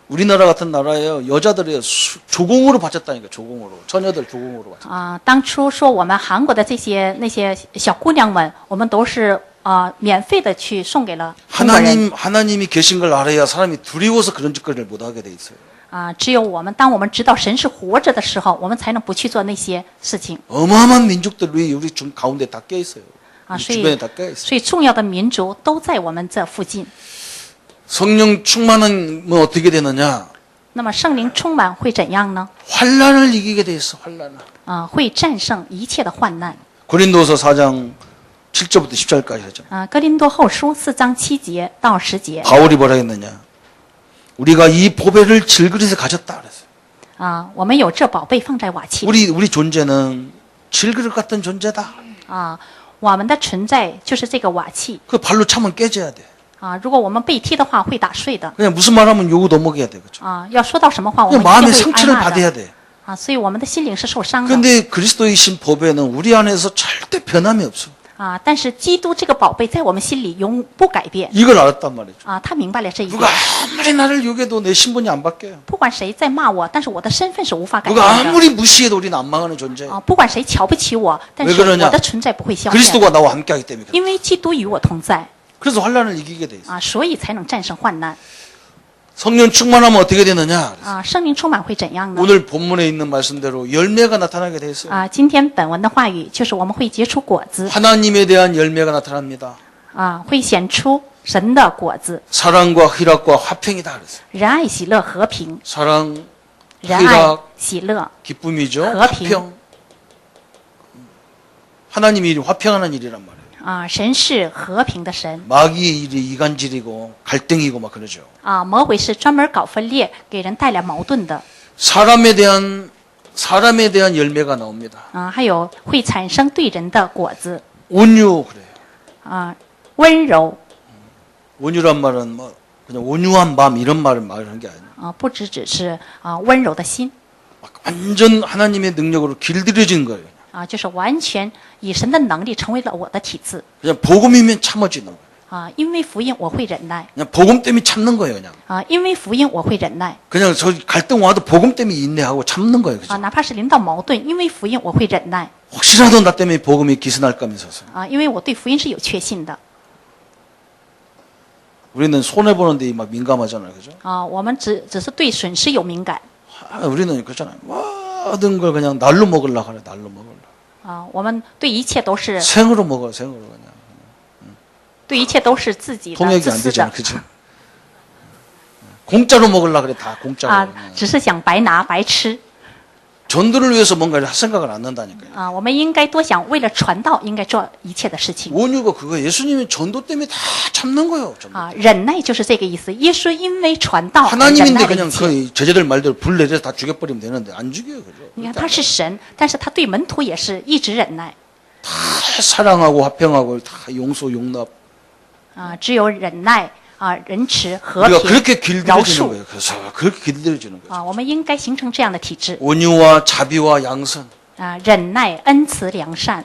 우리나라 같은 나라에요. 여자들이 조공으로 바쳤다니까. 조공으로. 처녀들 조공으로 바쳤다. 啊，当初说我们韩国的那些小姑娘们，我们都是免费的去送给了中国人。 하나님이 계신 걸 알아야 사람이 두려워서 그런 짓거리를 못 하게 돼 있어요. 啊，只有当我们知道神是活着的时候，我们才能不去做那些事情。 어마어마한 민족들이 우리 가운데 다 껴 있어요. 啊， 우리 所以 주변에 다 껴 있어요. 所以重要的民族都在我们这附近。 성령 충만하면 어떻게 되느냐? 那么圣灵充满会怎样呢？ 환란을 이기게 돼 있어. 환란을. 啊，会战胜一切的患难。 고린도서 4장 7절부터 10절까지 하죠. 啊，哥林多后书4章7节到10节。 바울이 뭐라 했느냐? 우리가 이 보배를 질그릇에 가졌다 그랬어요. 啊，我们有这宝贝放在瓦器里。 우리 존재는 질그릇 같은 존재다. 啊，我们的存在就是这个瓦器。 그 발로 차면 깨져야 돼. 啊，如果我们被踢的话，会打碎的。 그냥 무슨 말하면 욕을 더 먹여야 돼. 그렇죠? 啊，要说到什么话，我们 그냥 마음의 一定会挨 상처를 骂 받아야 的。 돼. 啊，所以我们的心灵是受伤的。 근데 그리스도이신 보배는 우리 안에서 절대 변함이 없어. 啊，但是基督这个宝贝在我们心里永不改变。 이걸 알았단 말이죠. 啊，他明白了这一 누가 点。 아무리 나를 욕해도 내 신분이 안 바뀌어요. 不管谁在骂我，但是我的身份是无法改 누가 变的。 아무리 무시해도 우리는 안 망하는 존재예요. 啊，不管谁瞧不起我，但 왜 是 그러냐 我的存在不会消灭。 그리스도가 나와 함께하기 때문에. 그래요. 因为基督与我同在。 그래서 환란을 이기게 돼 있어요. 啊，所以才能战胜患难。 성령 충만하면 어떻게 되느냐? 啊，圣灵充满会怎样呢？ 오늘 본문에 있는 말씀대로 열매가 나타나게 돼 있어요. 啊，今天本文的话语就是我们会结出果子。 하나님에 대한 열매가 나타납니다. 啊，会显出神的果子， 사랑과 희락과 화평이다 그랬어요. 仁爱、喜乐、和平。 사랑, 仁爱 희락, 、喜乐。 기쁨이죠.和平. 화평. 하나님의 일이 화평하는 일이란 말이에요. 啊，神是和平的神。 마귀의 일이 이간질이고 갈등이고 막 그러죠. 啊，魔鬼是专门搞分裂，给人带来矛盾的。 사람에 대한 열매가 나옵니다. 啊，还有会产生对人的果子。 온유 그래요. 啊，温柔。 온유란 말은 뭐 그냥 온유한 마음 이런 말을 말하는 게 아니에요. 啊，不只是温柔的心。 막 완전 하나님의 능력으로 길들여진 거예요. 啊，就是完全以神的能力成为了我的体质。 그냥 복음이면 참아지는 거예요. 啊，因为福音我会忍耐。 그냥 복음 때문에 참는 거예요. 그냥. 啊，因为福音我会忍耐。 그냥 저 갈등 와도 복음 때문에 인내하고 참는 거예요. 啊， 그죠? 哪怕是临到矛盾，因为福音我会忍耐。 혹시라도 나 때문에 복음이 기스날까 하면서. 啊，因为我对福音是有确信的。 우리는 손해보는 데 막 민감하잖아요. 그죠? 啊，我们只是对损失有敏感。 우리는 그렇잖아요. 모든 걸 그냥 날로 먹으려고 하네. 날로 먹으려고. 我们对一切都是 생으로 먹어. 생으로 그냥. 对一切都是自己的 통역이 自 안 私 되잖아. 的 그죠? 공짜로 먹으려고 그래. 다 공짜로. 啊，只是想白拿白吃 전도를 위해서 뭔가 할 생각을 안 한다니까요. 啊。我们应该多想，为了传道，应该做一切的事情 원유가 그거 예수님이 전도 때문에 다 참는 거예요. 전도. 啊。忍耐就是这个意思。耶稣因为传道而忍耐 하나님인데 了 그냥 一切。 그 제자들 말대로 불 내려서 다 죽여버리면 되는데 안 죽여요. 그죠? 你看他是神，但是他对门徒也是一直忍耐 다 사랑하고 화평하고 다 용서 용납. 啊。只有忍耐啊，仁慈、和 우리가 平、 그렇게 饶 길들여지는 恕 거예요. 그래서 그렇게 길들여지는 거죠. 啊。我们应该形成这样的体质 온유와 자비와 양선. 啊，忍耐、恩慈、良善。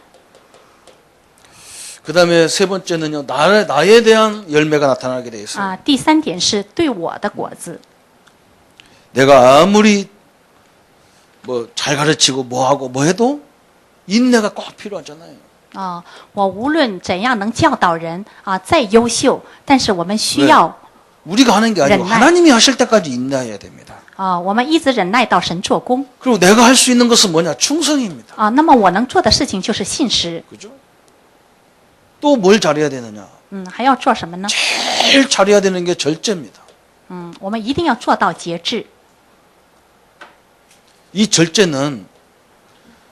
그 다음에 세 번째는요, 나에 대한 열매가 나타나게 돼 있어요. 啊，第三点是对我的果子 내가 아무리 뭐 잘 가르치고 뭐 하고 뭐 해도 인내가 꼭 필요하잖아요. 啊。我无论怎样能教导人啊，再优秀，但是我们需要 우리가 하는 게 아니고忍耐. 하나님이 하실 때까지 인내해야 됩니다. 啊，我们一直忍耐到神做工 그리고 내가 할 수 있는 것은 뭐냐? 충성입니다. 啊。那么我能做的事情就是信实， 그죠? 또 뭘 잘해야 되느냐? 还要做什么呢？ 제일 잘해야 되는 게 절제입니다. 我们一定要做到节制。 이 절제는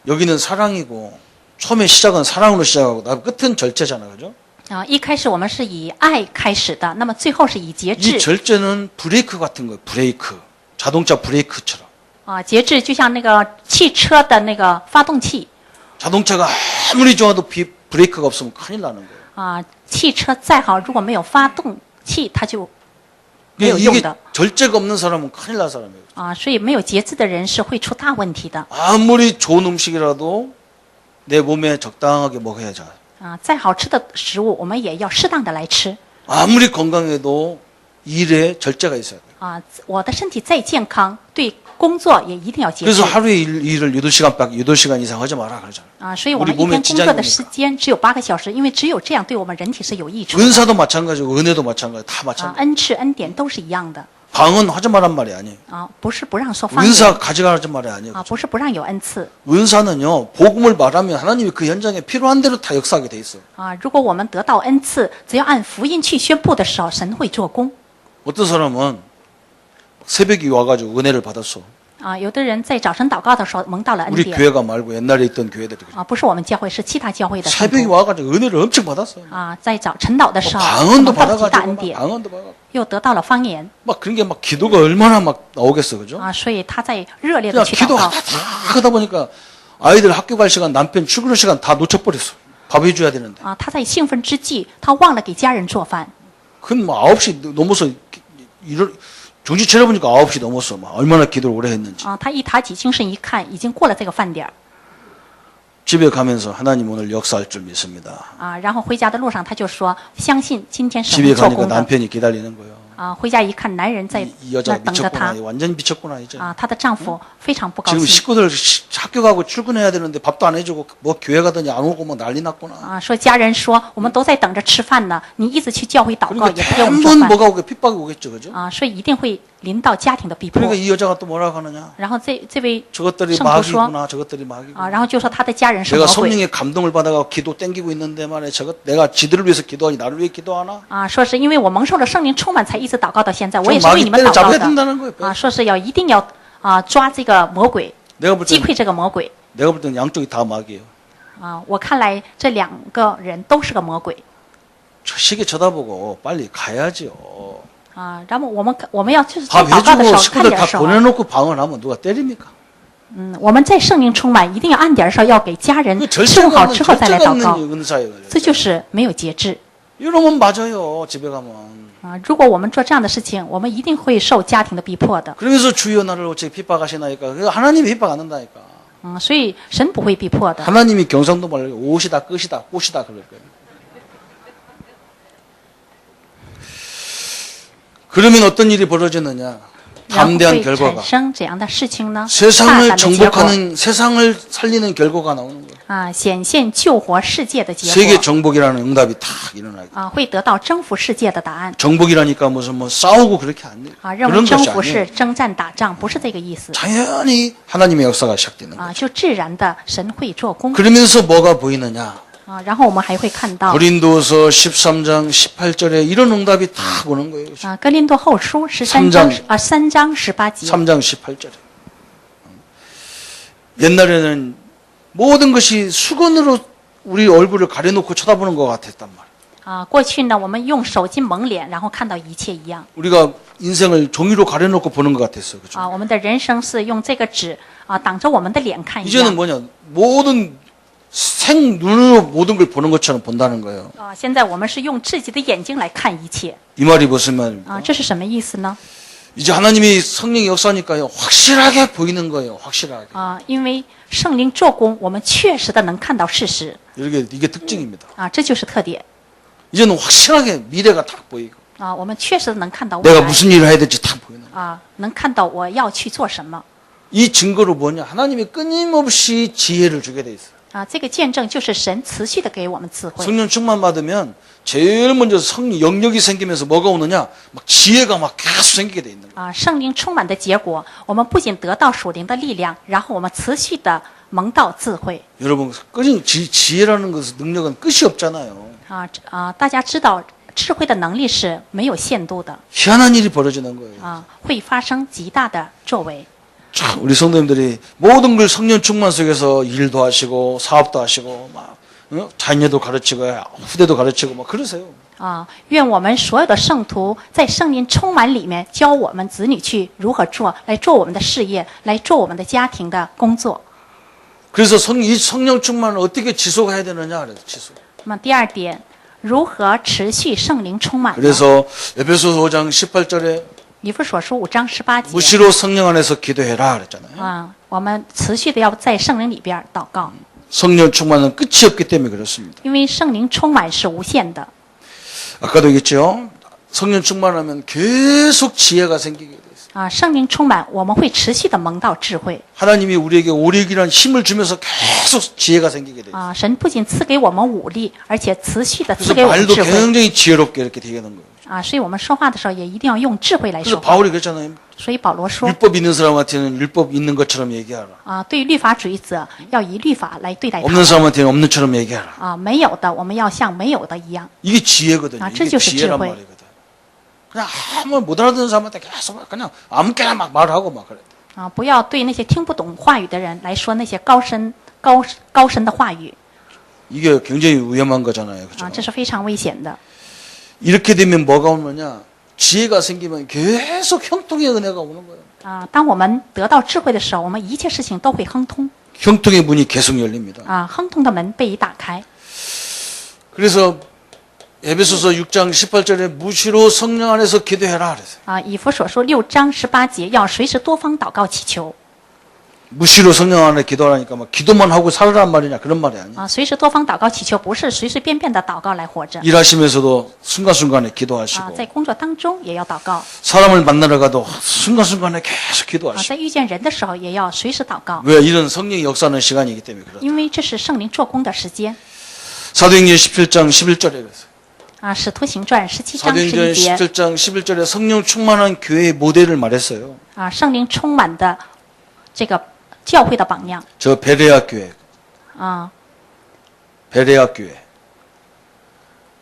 여기는 사랑이고 처음에 시작은 사랑으로 시작하고 나 끝은 절제잖아. 그죠? 啊，一开始我们是以爱开始的，那么最后是以节 이 制 절제는 브레이크 같은 거예요. 브레이크. 자동차 브레이크처럼. 啊，节制就像那个汽车的那个发动器 자동차가 아무리 좋아도 브레이크가 없으면 큰일 나는 거예요. 啊，汽车再好，如果没有发动器，它就没有 이게 用的 절제가 없는 사람은 큰일 날 사람이에요. 啊。所以没有节制的人是会出大问题的 아무리 좋은 음식이라도 내 몸에 적당하게 먹어야죠. 啊。再好吃的食物，我们也要适当的来吃 아무리 건강해도 일에 절제가 있어야 돼요. 啊。我的身体再健康，对工作也一定要节制 그래서 하루에 일을 8시간 이상 하지 마라 그러잖아요. 啊。所以我 우리 们一 몸에 天工作的 지장이니까. 时间只有8个小时，因为只有这样对我们人体是有益处的 은사도 마찬가지고 은혜도 마찬가지 다 啊。 마찬가지. 恩赐恩典都是一样的 방언 하지 말란 말이 아니에요. 啊，不是不让说方言 은사 가져가라는 말이 아니에요. 啊，不是不让有恩赐 은사는요, 복음을 말하면 하나님이 그 현장에 필요한 대로 다 역사하게 돼 있어요. 啊。如果我们得到恩赐，只要按福音去宣布的时候，神会做工 어떤 사람은 새벽에 와가지고 은혜를 받았어. 啊。有的人在早晨祷告的时候蒙到了恩 우리 典 교회가 말고 옛날에 있던 교회들이 그래요. 啊，不是我们教会，是其他教会的圣 새벽에 徒 와가지고 은혜를 엄청 받았어요. 啊，在早晨祷的时候 방언도 蒙到了极大恩 받아가지고 典， 방언도 받아. 又得到了方言 막 그런 게 막 기도가 얼마나 막 나오겠어, 그죠? 啊，所以他在热烈的 그냥 去祷告 기도하다 다 하다 보니까 아이들 학교 갈 시간, 남편 출근할 시간 다 놓쳐버렸어. 밥 해줘야 되는데. 啊，他在兴奋之际，他忘了给家人做饭 그건 뭐 9시 넘어서 정신 차려보니까 9시 넘었어. 막 얼마나 기도를 오래 했는지. 啊，他一打起精神一看，已经过了这个饭点儿 집에 가면서 하나님 오늘 역사할 줄 믿습니다. 啊，然后回家的路上他就说，相信今天神 집에 会做 가니까 工的 남편이 기다리는 거예요. 啊。回家一看，男人在 이 那 여자 等着他 미쳤구나. 완전 미쳤구나 이제. 啊，她的丈夫非常不高 지금 兴 식구들 학교 가고 출근해야 되는데 밥도 안 해주고 뭐 교회 가더니 안 오고 막 난리 났구나. 啊，说家人说我们都在等着吃饭呢，你一直去教会祷告 그러니까 也不给我们做 한번 饭 뭐가 오게 핍박이 오겠죠, 그죠? 啊，所以一定会临到家庭的逼迫 그러니까 。이 여자가 또 뭐라고 하느냐? 然后这位 저것들이 圣徒说 마귀구나, 저것들이 마귀구나. 啊，然后就说他的家人是 내가 魔鬼 성령의 감동을 받아가 기도 땡기고 있는데 말이야. 저것 내가 지들을 위해서 기도하니 나를 위해 기도하나? 啊，说是因为我蒙受了圣灵充满才一直祷告到现在，我 저 也是为你 마귀 们祷告 때려잡아야 的 된다는 거예요. 啊，说是一定要啊抓这个魔鬼， 내가 볼 击 때 溃这个魔鬼 내가 볼 때는 양쪽이 다 마귀예요. 啊。我看来这两个人都是个魔鬼 저 시계 쳐다보고 빨리 가야지요. 啊。然后我们要就是在 밥 祷告的时 해주고 候看 식구들 点 다 时候， 보내놓고 방언하면 누가 때립니까? 我们在圣灵充满，一定要按点儿上要给家人 그 伺候 절제가 好 없는 之后再来 절제가 祷告， 없는 은사예요. 这就是没有节制 이러면 맞아요. 집에 가면. 啊。如果我们做这样的事情，我们一定会受家庭的逼迫的。 그러면서 주여 나를 어째 핍박하시나이까? 그 하나님이 핍박 안 한다니까. 所以神不会逼迫的 하나님이 경상도 말로 옷이다, 끝이다, 꽃이다 그럴 거예요. 그러면 어떤 일이 벌어지느냐? 然后 담대한 会 결과가 产生怎样的事情呢？大 세상을 胆的结果 정복하는 세상을 살리는 결과가 나오는 거예요. 啊，显现救活世界的结 세계 果 정복이라는 응답이 탁 일어나게. 啊，会得到征服世界的答案 정복이라니까 무슨 뭐 싸우고 그렇게 안 돼요. 啊。认为 그런 征 것이 服是 아니에요. 征战打仗，不是这个意思 당연히 하나님의 역사가 시작되는 거예요. 啊，就自然的神会做工 그러면서 뭐가 보이느냐? 啊。然后我们还会看到 고린도서 13장 18절에 이런 응답이 탁 오는 거예요. 啊，哥林多后书3 3章18节 3장 18절에. 옛날에는 모든 것이 수건으로 우리 얼굴을 가려놓고 쳐다보는 것 같았단 말이에요. 啊，过去呢，我们用手巾蒙脸，然后看到一切一样 우리가 인생을 종이로 가려놓고 보는 것 같았어요. 그죠? 啊。我们的人生是用这个纸啊挡着我们的脸看一 이제는 样 뭐냐? 모든 생 눈으로 모든 걸 보는 것처럼 본다는 거예요. 啊。现在我们是用自己的眼睛来看一切 이 말이 무슨 말입니까? 啊，这是什么意思呢？ 이제 하나님이 성령의 역사니까요. 확실하게 보이는 거예요. 확실하게. 啊，因为圣灵做工，我们确实的能看到事实 이게 특징입니다. 啊，这就是特点 이제는 확실하게 미래가 딱 보이고 啊。我们确实能看到未 내가 来 무슨 일을 해야 될지 딱 보이는 거예요. 啊，能看到我要去做什么 이 증거로 뭐냐? 하나님이 끊임없이 지혜를 주게 돼 있어요. 啊。这个见证就是神持续的给我们智慧 성령 충만 받으면 제일 먼저 영역이 생기면서 뭐가 오느냐? 막 지혜가 막 계속 생기게 돼 있는 거예요. 啊。圣灵充满的结果，我们不仅得到属灵的力量，然后我们持续的蒙到智慧 여러분, 지혜라는 것은 능력은 끝이 없잖아요. 啊。大家知道智慧的能力是没有限度的 희한한 일이 벌어지는 거예요. 啊，会发生极大的作为 참 우리 성도님들이 모든 걸 성령 충만 속에서 일도 하시고 사업도 하시고 막 자녀도 가르치고 후대도 가르치고 막 그러세요. 啊。愿我们所有的圣徒在圣灵充满里面，教我们子女去如何做，来做我们的事业，来做我们的家庭的工作。 그래서 이 성령 충만을 어떻게 지속해야 되느냐 그래서 지속. 那么第二点，如何持续圣灵充满呢？ 그래서 에베소서 5장 18절에 以弗所书5章18节 무시로 성령 안에서 기도해라 그랬잖아요. 啊，我们持续的要在圣灵里边祷告， 성령 충만은 끝이 없기 때문에 그렇습니다. 因为圣灵充满是无限的 아까도 얘기했죠. 성령 충만하면 계속 지혜가 생기게 돼요. 啊。圣灵充满，我们会持续的蒙到智慧 하나님이 우리에게 오력이란 힘을 주면서 계속 지혜가 생기게 돼요. 啊。神不仅赐给我们武力，而且持续的 그래서 赐给我们 말도 智慧 굉장히 지혜롭게 이렇게 되게 되는 거예요. 啊。所以我们说话的时候也一定要用智慧来 그래서 说话。 바울이 그랬잖아요. 所以保罗说 율법 있는 사람한테는 율법 있는 것처럼 얘기하라. 啊，对律法主义者要以律法来对待他 없는 사람한테는 없는 처럼 얘기하라. 啊，没有的我们要像没有的一样 이게 지혜거든요. 아, 이게 这就是 지혜란 智慧。 말이거든. 그냥 아무 못 알아듣는 사람한테 계속 그냥 아무렇게나 막 말하고 막 그래. 啊，不要对那些听不懂话语的人来说那些高深的话语 이게 굉장히 위험한 거잖아요. 그죠? 啊，这是非常危险的 이렇게 되면 뭐가 오느냐? 지혜가 생기면 계속 형통의 은혜가 오는 거예요. 啊。当我们得到智慧的时候，我们一切事情都会亨通 형통의 문이 계속 열립니다. 啊，亨通的门被已打开 그래서 에베소서 6장 18절에 무시로 성령 안에서 기도해라 그랬어요. 啊。以弗所书6章18节要随时多方祷告祈求 무시로 성령 안에 기도하라니까 막 기도만 하고 살아란 말이냐 그런 말이 아니에요. 啊，随时多方祷告祈求不是随随便便的祷告来活着 일하시면서도 순간순간에 啊， 기도하시고 在工作当中也要祷告 사람을 만나러 가도 순간순간에 계속 啊， 기도하시고 在遇见人的时候也要随时祷告， 왜 이런 성령이 역사하는 시간이기 때문에 그렇다. 因为这是圣灵做工的时间 사도행전 17장 11절에 그랬어요. 啊。使徒行传17章 사도행전 11节 17장 11절에 성령 충만한 교회의 모델을 말했어요. 啊，圣灵充满的这个教会的榜样 저 베레아 교회. 啊。 베레아 교회.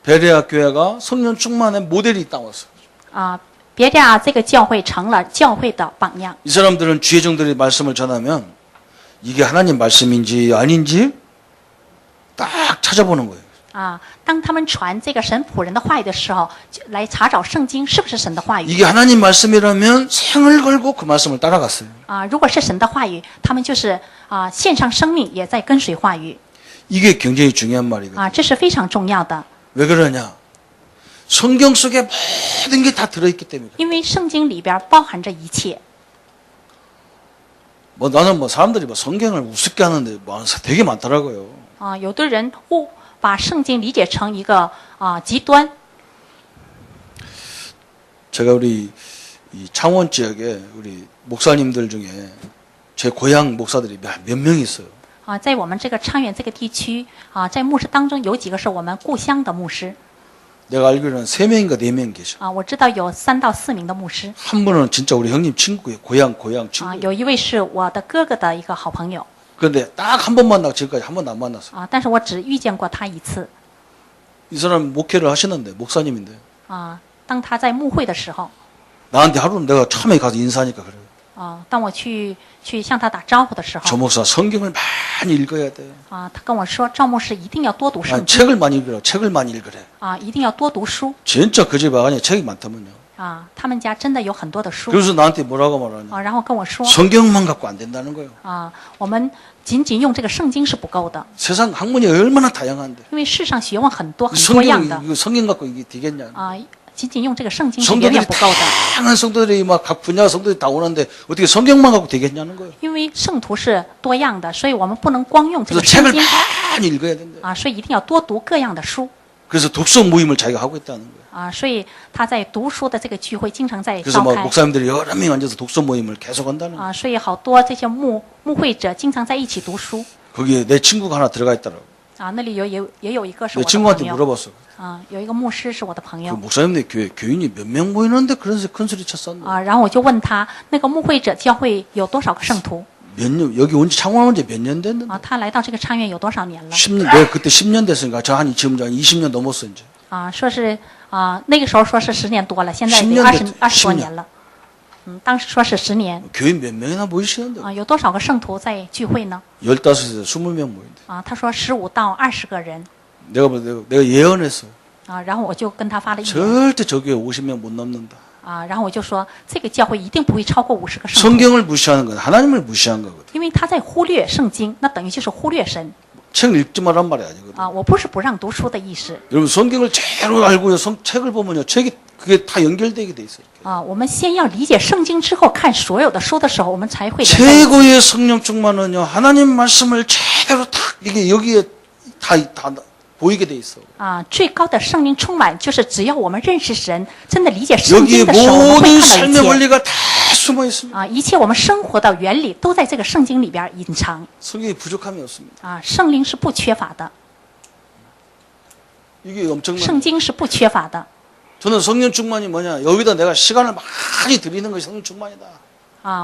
베레아 교회가 성령 충만의 모델이 따왔어요. 啊，别这样，这个教会成了教会的榜样 이 사람들은 주의종들의 말씀을 전하면 이게 하나님 말씀인지 아닌지 딱 찾아보는 거예요. 啊。当他们传这个神仆人的话语的时候，就来查找圣经是不是神的话语 이게 하나님 말씀이라면 생을 걸고 그 말씀을 따라갔어요. 啊。如果是神的话语，他们就是啊献上生命，也在跟随话语 이게 굉장히 중요한 말이거든요. 啊，这是非常重要的。 왜 그러냐? 성경 속에 모든 게 다 들어있기 때문에. 因为圣经里边包含着一切 뭐 나는 뭐 사람들이 뭐 성경을 우습게 하는데 뭐 되게 많더라고요. 啊。有的人把圣经理解成一个极端 제가 우리 이 창원 지역에 우리 목사님들 중에 제 고향 목사들이 몇 명 있어요. 在我们这个昌原这个地区在牧师当中有几个是我们故乡的牧师 내가 알기로는 3명인가 4명 계셔. 我知道有3到4名的牧师 한 분은 진짜 우리 형님 친구예요. 고향 친구. 有一位是我的哥哥的一个好朋友 그런데 딱 한 번 만나고 지금까지 한 번도 안 만났어. 但是我只遇见过他一次 이 사람 목회를 하시는데 목사님인데 当他在牧会的时候 나한테 하루는 내가 처음에 가서 인사하니까 그래요. 当我去向他打招呼的时候 저 목사 성경을 많이 읽어야 돼. 他跟我说赵牧师一定要多读圣 아니, 经 책을 많이 읽으라. 책을 많이 읽으래. 一定要多读书 진짜 그 집에 아니 책이 많다면요. 他们家真的有很多的书 그래서 나한테 뭐라고 말하냐. 然后跟我说 성경만 갖고 안 된다는 거예요. 我们仅仅用这个圣经是不够的 세상 학문이 얼마나 다양한데. 因为世上学问很多很多样的 성경 갖고 이게 되겠냐. 仅仅用这个圣经是远远 성도들이 不够的 다양한 성도들이 막 각 분야 성도들이 다 오는데 어떻게 성경만 갖고 되겠냐는 거예요. 因为圣徒是多样的所以我们不能光用这 그래서 个圣 책을 经 많이 읽어야 된다. 所以一定要多读各样的书 그래서 독서 모임을 자기가 하고 있다는 거예요. 所以他在读书的这个聚会经常在 그래서 召 뭐 开 목사님들이 여러 명 앉아서 독서 모임을 계속 한다는 거예요. 所以好多这些牧会者经常在一起读书 거기에 내 친구가 하나 들어가 있더라고. 那里也有一个是 내 我的 친구한테 朋友 물어봤어. 有一个牧师是我的朋 그 友 목사님네 교인이 몇 명 모이는데 그런 큰 소리 쳤었는데 然后我就问他那个牧会者教会有多少个圣徒 몇 년, 여기 온지 창원 온 지 몇 년 됐는데 他来到这个昌原有多少年了 10년, 내가 그때 10년 됐으니까 저 한 지금 20년 넘었어 이제 说是那个时候说是10年多了现在 10得年20多年了当时说是10年 교인 몇 명이나 모이시는데 有多少个圣徒在聚会呢 15에서 20명 모인대 他说15到20个人 내가 예언했어 然后我就跟他发了预言 절대 저 교회 50명 못 넘는다 然后我就说这个教会一定不会超过50个圣徒 성경을 무시하는 건 하나님을 무시한 거거든 因为他在忽略圣经那等于就是忽略神 책 읽지 말란 말이 아니거든 我不是不让读书的意思 여러분 성경을 제대로 알고요 책을 보면요 책이 그게 다 연결되게 돼 있어요 我们先要理解圣经之后看所有的书的时候我们才会 최고의 성령 충만은요 하나님 말씀을 제대로 딱 이게 여기에 다 보이게 돼 있어 最高的圣灵充满就是只要我们认识神真的理解圣 여기에 经的时候我们会 모든 看到 삶의 一切 원리가 다 숨어 있습니다 一切我们生活的原理都在这个圣经里边隐藏 성경이 부족함이 없습니다 圣灵是不缺乏的 이게 엄청난 圣经是不缺乏的 저는 성령 충만이 뭐냐 여기다 내가 시간을 많이 들이는 것이 성령 충만이다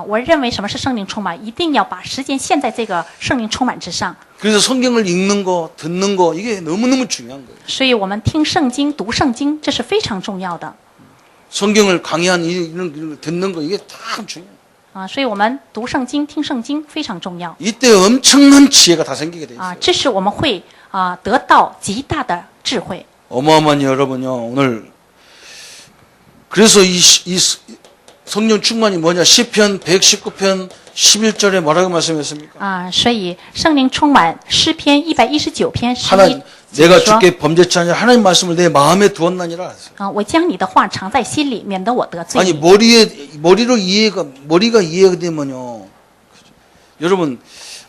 我认为什么是圣灵充满一定要把时间献在这个圣灵充满之上 그래서 성경을 읽는 거 듣는 거 이게 너무너무 중요한 거예요 所以我们听圣经读圣经这是非常重要的 성경을 강의한 이런 거 듣는 거 이게 참 중요해요 所以我们读圣经听圣经非常重要 이때 엄청난 지혜가 다 생기게 돼 있어요 这是我们会得到极大的智慧 어마어마한 여러분요 오늘 그래서 이 성령 충만이 뭐냐 시편 119편 11절에 뭐라고 말씀했습니까 所以圣灵充满诗篇119篇 하나님 11 내가 주께 범죄치 않냐 하나님 말씀을 내 마음에 두었나니라 我将你的话藏在心里免得我得罪 아니 你 머리가 이해가 되면요 여러분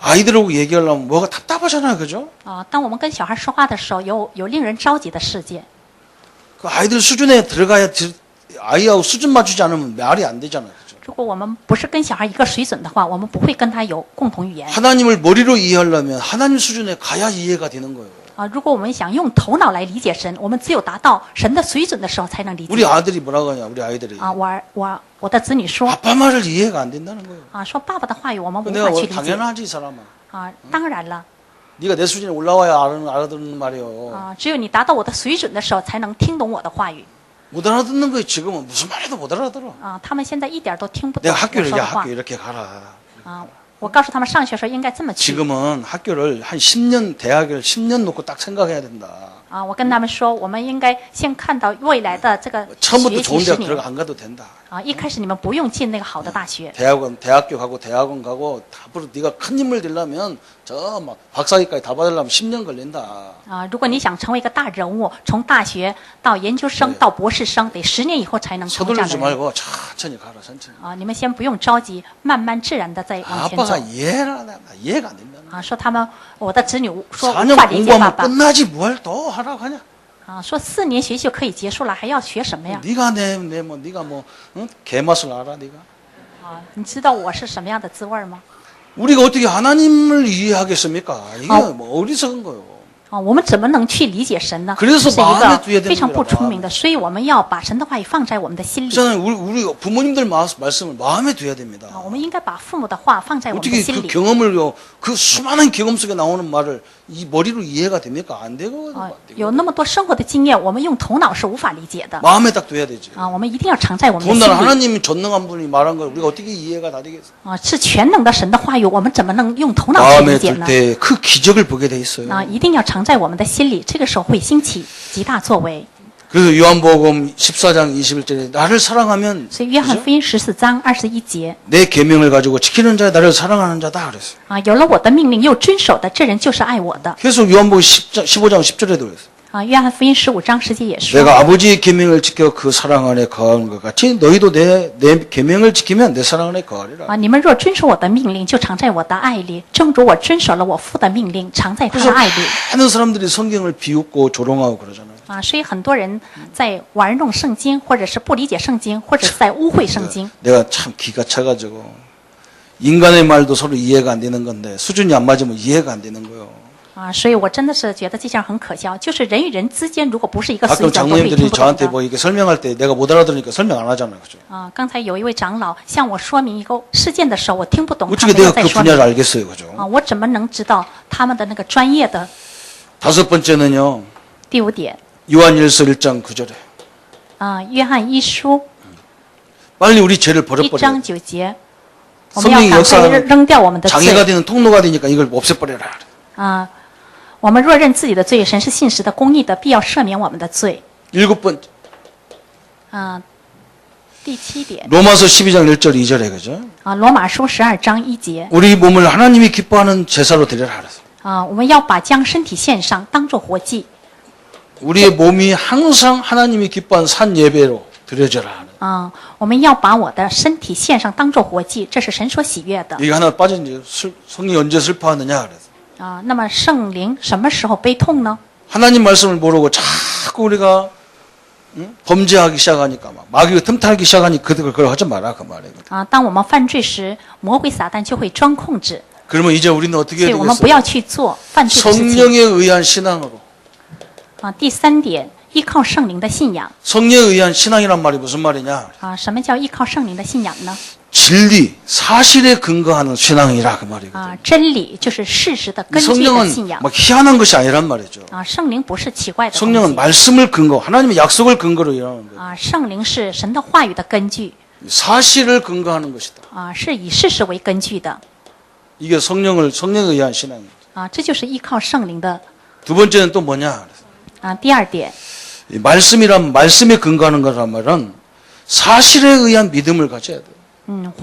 아이들하고 얘기하려면 뭐가 답답하잖아요 그죠 当我们跟小孩说话的时候有令人着急的事件 그 아이들 수준에 들어가야 아이하고 수준 맞추지 않으면 말이 안 되잖아요 그죠 如果我们不是跟小孩一个水准的话我们不会跟他有共同语言 하나님을 머리로 이해하려면 하나님 수준에 가야 이해가 되는 거예요 如果我们想用头脑来理解神我们只有达到神的水准的时候才能理解 우리 아들이 뭐라고 하냐 우리 아이들이 我的子女说 아빠 말을 이해가 안 된다는 거예요 说爸爸的话语我们无 내가 法去理解 당연하지 이 사람아 当然了 네가 내 수준에 올라와야 알아듣는 말이에요 只有你达到我的水准的时候才能听懂我的话语 못 알아듣는 거예요 지금은 무슨 말해도 못 알아들어 他们现在一点都听不懂 내가 我 학교를 说 야 的话 학교 이렇게 가라 我告诉他们上学时候应该这么去 지금은 학교를 한 10년 대학을 10년 놓고 딱 생각해야 된다 我跟他们说我们应该先看到未来的这个 처음부터 学 좋은 习 대학 10年 들어가 안 가도 된다 一开始你们不用进那个好的大学 대학교 가고 대학원 가고 앞으로 네가 큰 인물 되려면 저 막 박사학위까지 다 받으려면 10년 걸린다 如果你想成为一个大人物从大学到研究生到博士生得10年以后才能成为这样 서두르지 的人 말고 천천히 가라 천천히 你们先不用着急慢慢自然的再往前走 아빠가 이해가 안 된다 说他们我的子女说无 4년 法理解爸 공부하면 爸 끝나지 뭘 더 하라고 하냐 啊，说4年学习就可以结束了，还要学什么呀？ 네가 네가 뭐 응? 개맛을 알아 네가? 啊，你知道我是什么样的滋味吗？ 우리가 어떻게 하나님을 이해하겠습니까? 이게 뭐 어리석은 거예요. 啊，我们怎么能去理解神呢？ 그래서 这是一 마음에 두어야 个非常 됩니다. 不聪明的，所以我们要把神的话语放在我们的心里。 저는 우리 부모님들 말씀을 마음에 둬야 됩니다. 啊，我们应该把父母的话放在我们的 어떻게 心 그 里。 경험을요, 그 수많은 경험 속에 나오는 말을 이 머리로 이해가 됩니까? 안 되거든요. 啊，有那么多生活的经验，我们用头脑是无法理解的。 마음에 딱 둬야 되지. 啊，我们一定要藏在我们的心 더군다나 里。 하나님이 전능한 분이 말한 걸 우리가 어떻게 이해가 다 되겠어요? 啊，是全能的神的话语，我们怎么能用头脑去 마음에 理解 둘 呢？ 때 그 기적을 보게 돼 있어요. 啊，一定要藏在我们的心里，这个时候会兴起极大作为。 그래서 요한복음 14장 21절에 나를 사랑하면 所以约翰福音14章21节 내 계명을 가지고 지키는 자야 나를 사랑하는 자다 그랬어요. 啊，有了我的命令又遵守的，这人就是爱我的。 계속 요한복음 15장 10절에도 그랬어요. 啊，约翰福音15章10节也说。 내가 아버지의 계명을 지켜 그 사랑 안에 거하는 것 같이 너희도 내 계명을 지키면 내 사랑 안에 거하리라. 啊，你们若遵守我的命令，就常在我的爱里；正如我遵守了我父的命令，常在他 그래서 的爱里。 많은 사람들이 성경을 비웃고 조롱하고 그러잖아요. 啊，所以很多人在玩弄圣经，或者是不理解圣经，或者是在污秽圣经。 내가 참 기가 차가지고 인간의 말도 서로 이해가 안 되는 건데 수준이 안 맞으면 이해가 안 되는 거예요. 啊，所以我真的是觉得这件很可笑，就是人与人之间如果不是一个水 가끔 准，都会听 장로님들이 不懂 저한테 的。 뭐 이렇게 설명할 때 내가 못 알아들으니까 설명 안 하잖아요. 그죠? 啊，刚才有一位长老向我说明一个事件的时候，我听不懂他 어떻게 们要 내가 在 그 说明 분야를 알겠어요. 그죠? 啊，我怎么能知道他们的那个专业的？ 다섯 번째는요. 第5点 요한일서 1장 9절에 啊，约翰一书 빨리 우리 죄를 1 버려버려. 章9节，我们要 성령이 赶快 역사하는 扔掉我们的 장애가 罪 되는 통로가 되니까 이걸 없애버려라. 啊。我们若认自己的罪，神是信实的、公义的，必要赦免我们的罪。 일곱 번째 啊，第7点 로마서 12장 1절 2절에 그죠? 啊，罗马书12章1节 우리 몸을 하나님이 기뻐하는 제사로 드려라 그랬어. 啊，我们要把将身体献上，当作活祭 우리의 몸이 항상 하나님이 기뻐하는 산 예배로 드려져라. 啊，我们要把我的身体献上，当作活祭，这是神所喜悦的 이게 하나 빠진지 성령이 언제 슬퍼하느냐 그래서. 啊。那么圣灵什么时候悲痛呢？ 하나님 말씀을 모르고 자꾸 우리가 범죄하기 시작하니까 막 마귀가 틈타기 시작하니 그걸 하지 마라 그 말이에요. 啊，当我们犯罪时，魔鬼撒旦就会钻控制， 그러면 이제 우리는 어떻게 所以 해야 我们不 되겠어요? 要去做犯罪的事情 성령에 의한 신앙으로. 啊。第3点，依靠圣灵的信仰 성령에 의한 신앙이란 말이 무슨 말이냐? 啊。什么叫依靠圣灵的信仰呢？ 진리, 사실에 근거하는 신앙이라 그 말이거든요. 啊，真理就是事实的 이 根据的信 성령은 仰 막 희한한 것이 아니란 말이죠. 啊。圣灵不是奇怪的东 성령은 西 말씀을 근거, 하나님의 약속을 근거로 일하는 거예요. 啊。圣灵是神的话语的根据 사실을 근거하는 것이다. 啊，是以事实为根据的 이게 성령에 의한 신앙입니다. 啊。这就是依靠圣灵的 두 번째는 또 뭐냐? 啊。第2点 이 말씀이란 말씀에 근거하는 거란 말은 사실에 의한 믿음을 가져야 돼요.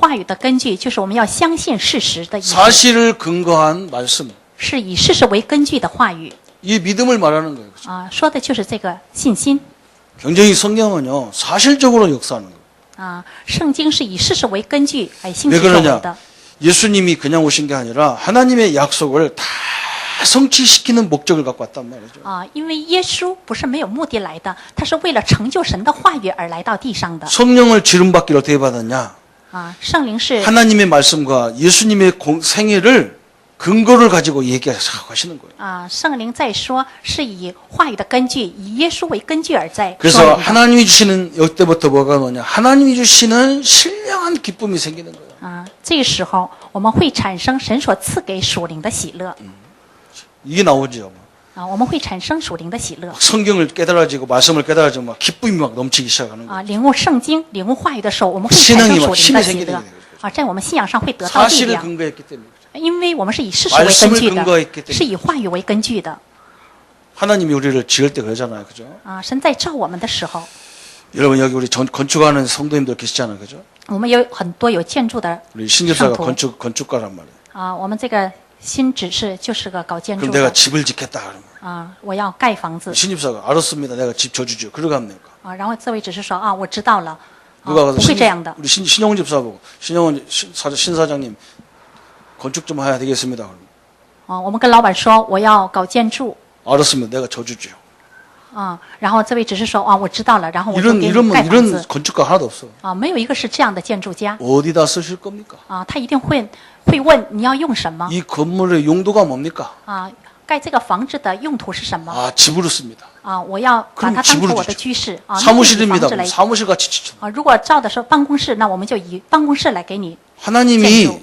话语的根据就是我们要相信事实的意思， 사실을 근거한 말씀. 是以事实为根据的话语 이 믿음을 말하는 거예요. 啊，说的就是这个信心 굉장히 성경은요, 사실적으로 역사하는 거예요. 啊。圣经是以事实为根据来兴起 왜 作为 그러냐? 的 예수님이 그냥 오신 게 아니라 하나님의 약속을 다 성취시키는 목적을 갖고 왔단 말이죠. 啊，因为耶稣不是没有目的来的，他是为了成就神的话语而来到地上的 성령을 지름받기를 어떻게 받았냐? 啊。圣灵是 하나님의 말씀과 예수님의 생애를 근거를 가지고 얘기하시는 거예요. 啊，圣灵在说是以话语的根据，以耶稣为根据而在说 그래서 明的 하나님이 주시는 이때부터 뭐가 뭐냐? 하나님이 주시는 신령한 기쁨이 생기는 거예요. 啊。这个时候我们会产生神所赐给属灵的喜乐 이게 나오죠. 啊，我们会产生属灵的喜乐 성경을 깨달아지고 말씀을 깨달아지고 막 기쁨이 막 넘치기 시작하는 거예요. 啊。领悟圣经、领悟话语的时候，我们会产生 신앙이 属 막 灵 힘이 的喜 생기게 乐 되는 거죠. 啊，在我们信仰上会得到力 사실을 量， 근거했기 때문에. 因为我们是以事实为根据 말씀을 근거했기 的， 때문에 是以话语为根据的 하나님이 우리를 지을 때 그러잖아요. 그죠? 啊。神在造我们的时候， 여러분 여기 우리 건축하는 성도님들 계시잖아요. 그죠? 我们有很多有建筑的 우리 신집사가 圣徒 건축가란 말이에요. 啊。我们这个新执事就是个搞建筑 그럼 내가 的 집을 짓겠다 그러면 啊，我要盖房子 신집사가 알았습니다. 내가 집 줘주죠. 그러고 합니까? 啊。然后这位执事说啊，我知道了，啊， 누가 不 가서 会这样的 우리 신영훈 집사 보고 신영훈 신사장님 건축 좀 해야 되겠습니다. 그러면 啊。我们跟老板说我要搞建筑 알았습니다. 내가 줘주죠. 啊，然后这位只是说啊，我知道了，然后我就给你盖房 이런 子 건축가 하나도 없어. 啊，没有一个是这样的建筑家 어디다 쓰실 겁니까? 啊，他一定会问你要用什么 이 건물의 용도가 뭡니까? 啊，盖这个房子的用途是什么 아, 집으로 씁니다. 啊，我要把 그럼 它当 집으로 成我的 주죠. 居室啊，那就以房 사무실입니다. 子来 사무실 같이 치죠. 啊，如果照的是办公室，那我们就以办公室来给你 하나님이建筑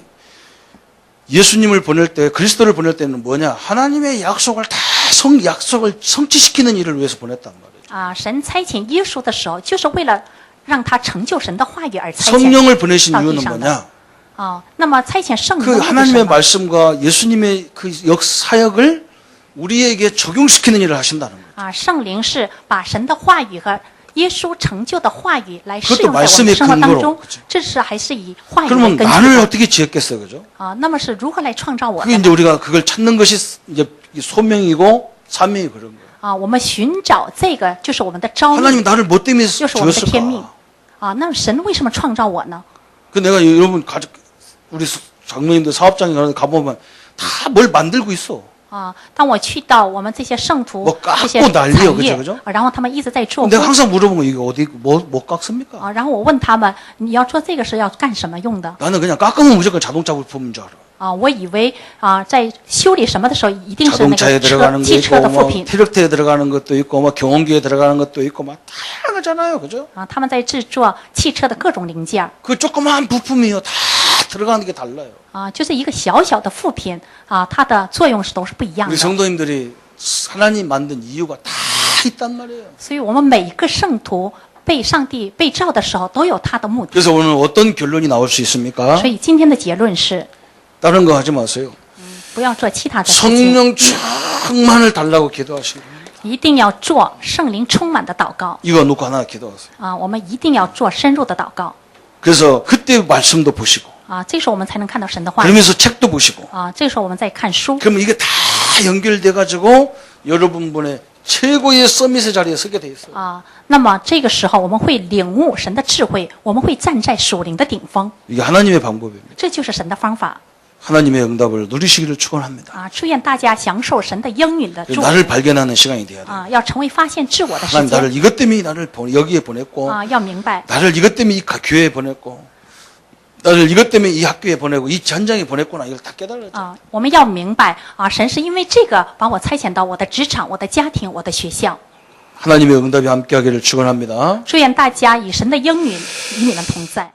예수님을 보낼 때, 그리스도를 보낼 때는 뭐냐? 하나님의 약속을 약속을 성취시키는 일을 위해서 보냈단 말이에요. 啊，神差遣耶稣的时候，就是为了让他成就神的话语而差遣 성령을 보내신 到地 이유는 上的 뭐냐? 啊。那么差遣圣灵 그 的目的是什 하나님의 么？ 말씀과 예수님의 그 사역을 우리에게 적용시키는 일을 하신다는 거예요. 啊，圣灵是把神的话语和耶稣成就的话语来适 그것도 用在我们 말씀의 的生活当 근거로 中 그죠 ，这是还是以话语为 그러면 根 나를 据的 어떻게 지었겠어요, 그죠? 啊。那么是如何来创造我 그게 的 이제 呢？ 우리가 그걸 찾는 것이 이제 소명이고 사명이 그런 거예요. 啊，我们寻找这个就是我们的召命， 하나님 나를 뭐 때문에 就是我们的天命 지었을까? 啊。那神为什么创造我呢？ 그 내가 여러분 가족 우리 장로님들 사업장에 가보면 다 뭘 만들고 있어. 啊，当我去到我们这些圣徒 뭐 깎고 这些 난리요 产业 그죠 ，然后他们一直在做 내가 工 항상 물어본 거 이게 어디 뭐 깎습니까? 啊，然后我问他们，你要做这个是要干什么用的 나는 그냥 깎으면 무조건 자동차 부품인 줄 알아. 啊？我以为啊，在修理什么的时候，一定是那 자동차에 个 들어가는 거 汽车 있고 的副 뭐 品 트럭터에 들어가는 것도 있고 뭐 경운기에 들어가는 것도 있고 막 다양하잖아요, 그죠? 啊，他们在制作汽车的各种零件儿 그 조그마한 부품이요 다 들어가는 게 달라요. 啊，就是一个小小的副品啊，它的作用都是不一样 우리 的。 성도님들이 하나님 만든 이유가 다 있단 말이에요. 所以我们每一个圣徒被上帝被造的时候，都有他的目的。 그래서 오늘 어떤 결론이 나올 수 있습니까? 所以今天的结论是， 다른 거 하지 마세요. 不要做其他的事情， 성령 충만을 달라고 기도하시고 一定要做圣灵充满的祷告 이거 놓고 하나 기도하세요. 啊！我们一定要做深入的祷告 그래서 그때 말씀도 보시고 啊！这时候我们才能看到神的话语 그러면서 책도 보시고 啊！这时候我们再看书 그러면 이게 다 연결돼 가지고 여러분분의 최고의 서밋의 자리에 서게 돼 있어요. 啊！那么这个时候我们会领悟神的智慧，我们会站在属灵的顶峰， 이게 하나님의 방법입니다. 这就是神的方法 하나님의 응답을 누리시기를 축원합니다. 啊！祝愿大家享受神的应允的祝福 나를 발견하는 시간이 돼야 돼. 啊！要成为发现自我的时 하나님 나를 间 이것 때문에 나를 여기에 보냈고 啊！要明白 나를 이것 때문에 이 교회에 보냈고 나를 이것 때문에 이 학교에 보내고 이 현장에 보냈구나 이걸 다 깨달았죠. 啊！我们要明白啊！神是因为这个把我差遣到我的职场、我的家庭、我的学校。 하나님의 응답이 함께하기를 축원합니다. 祝愿大家以神的应允与你们同在。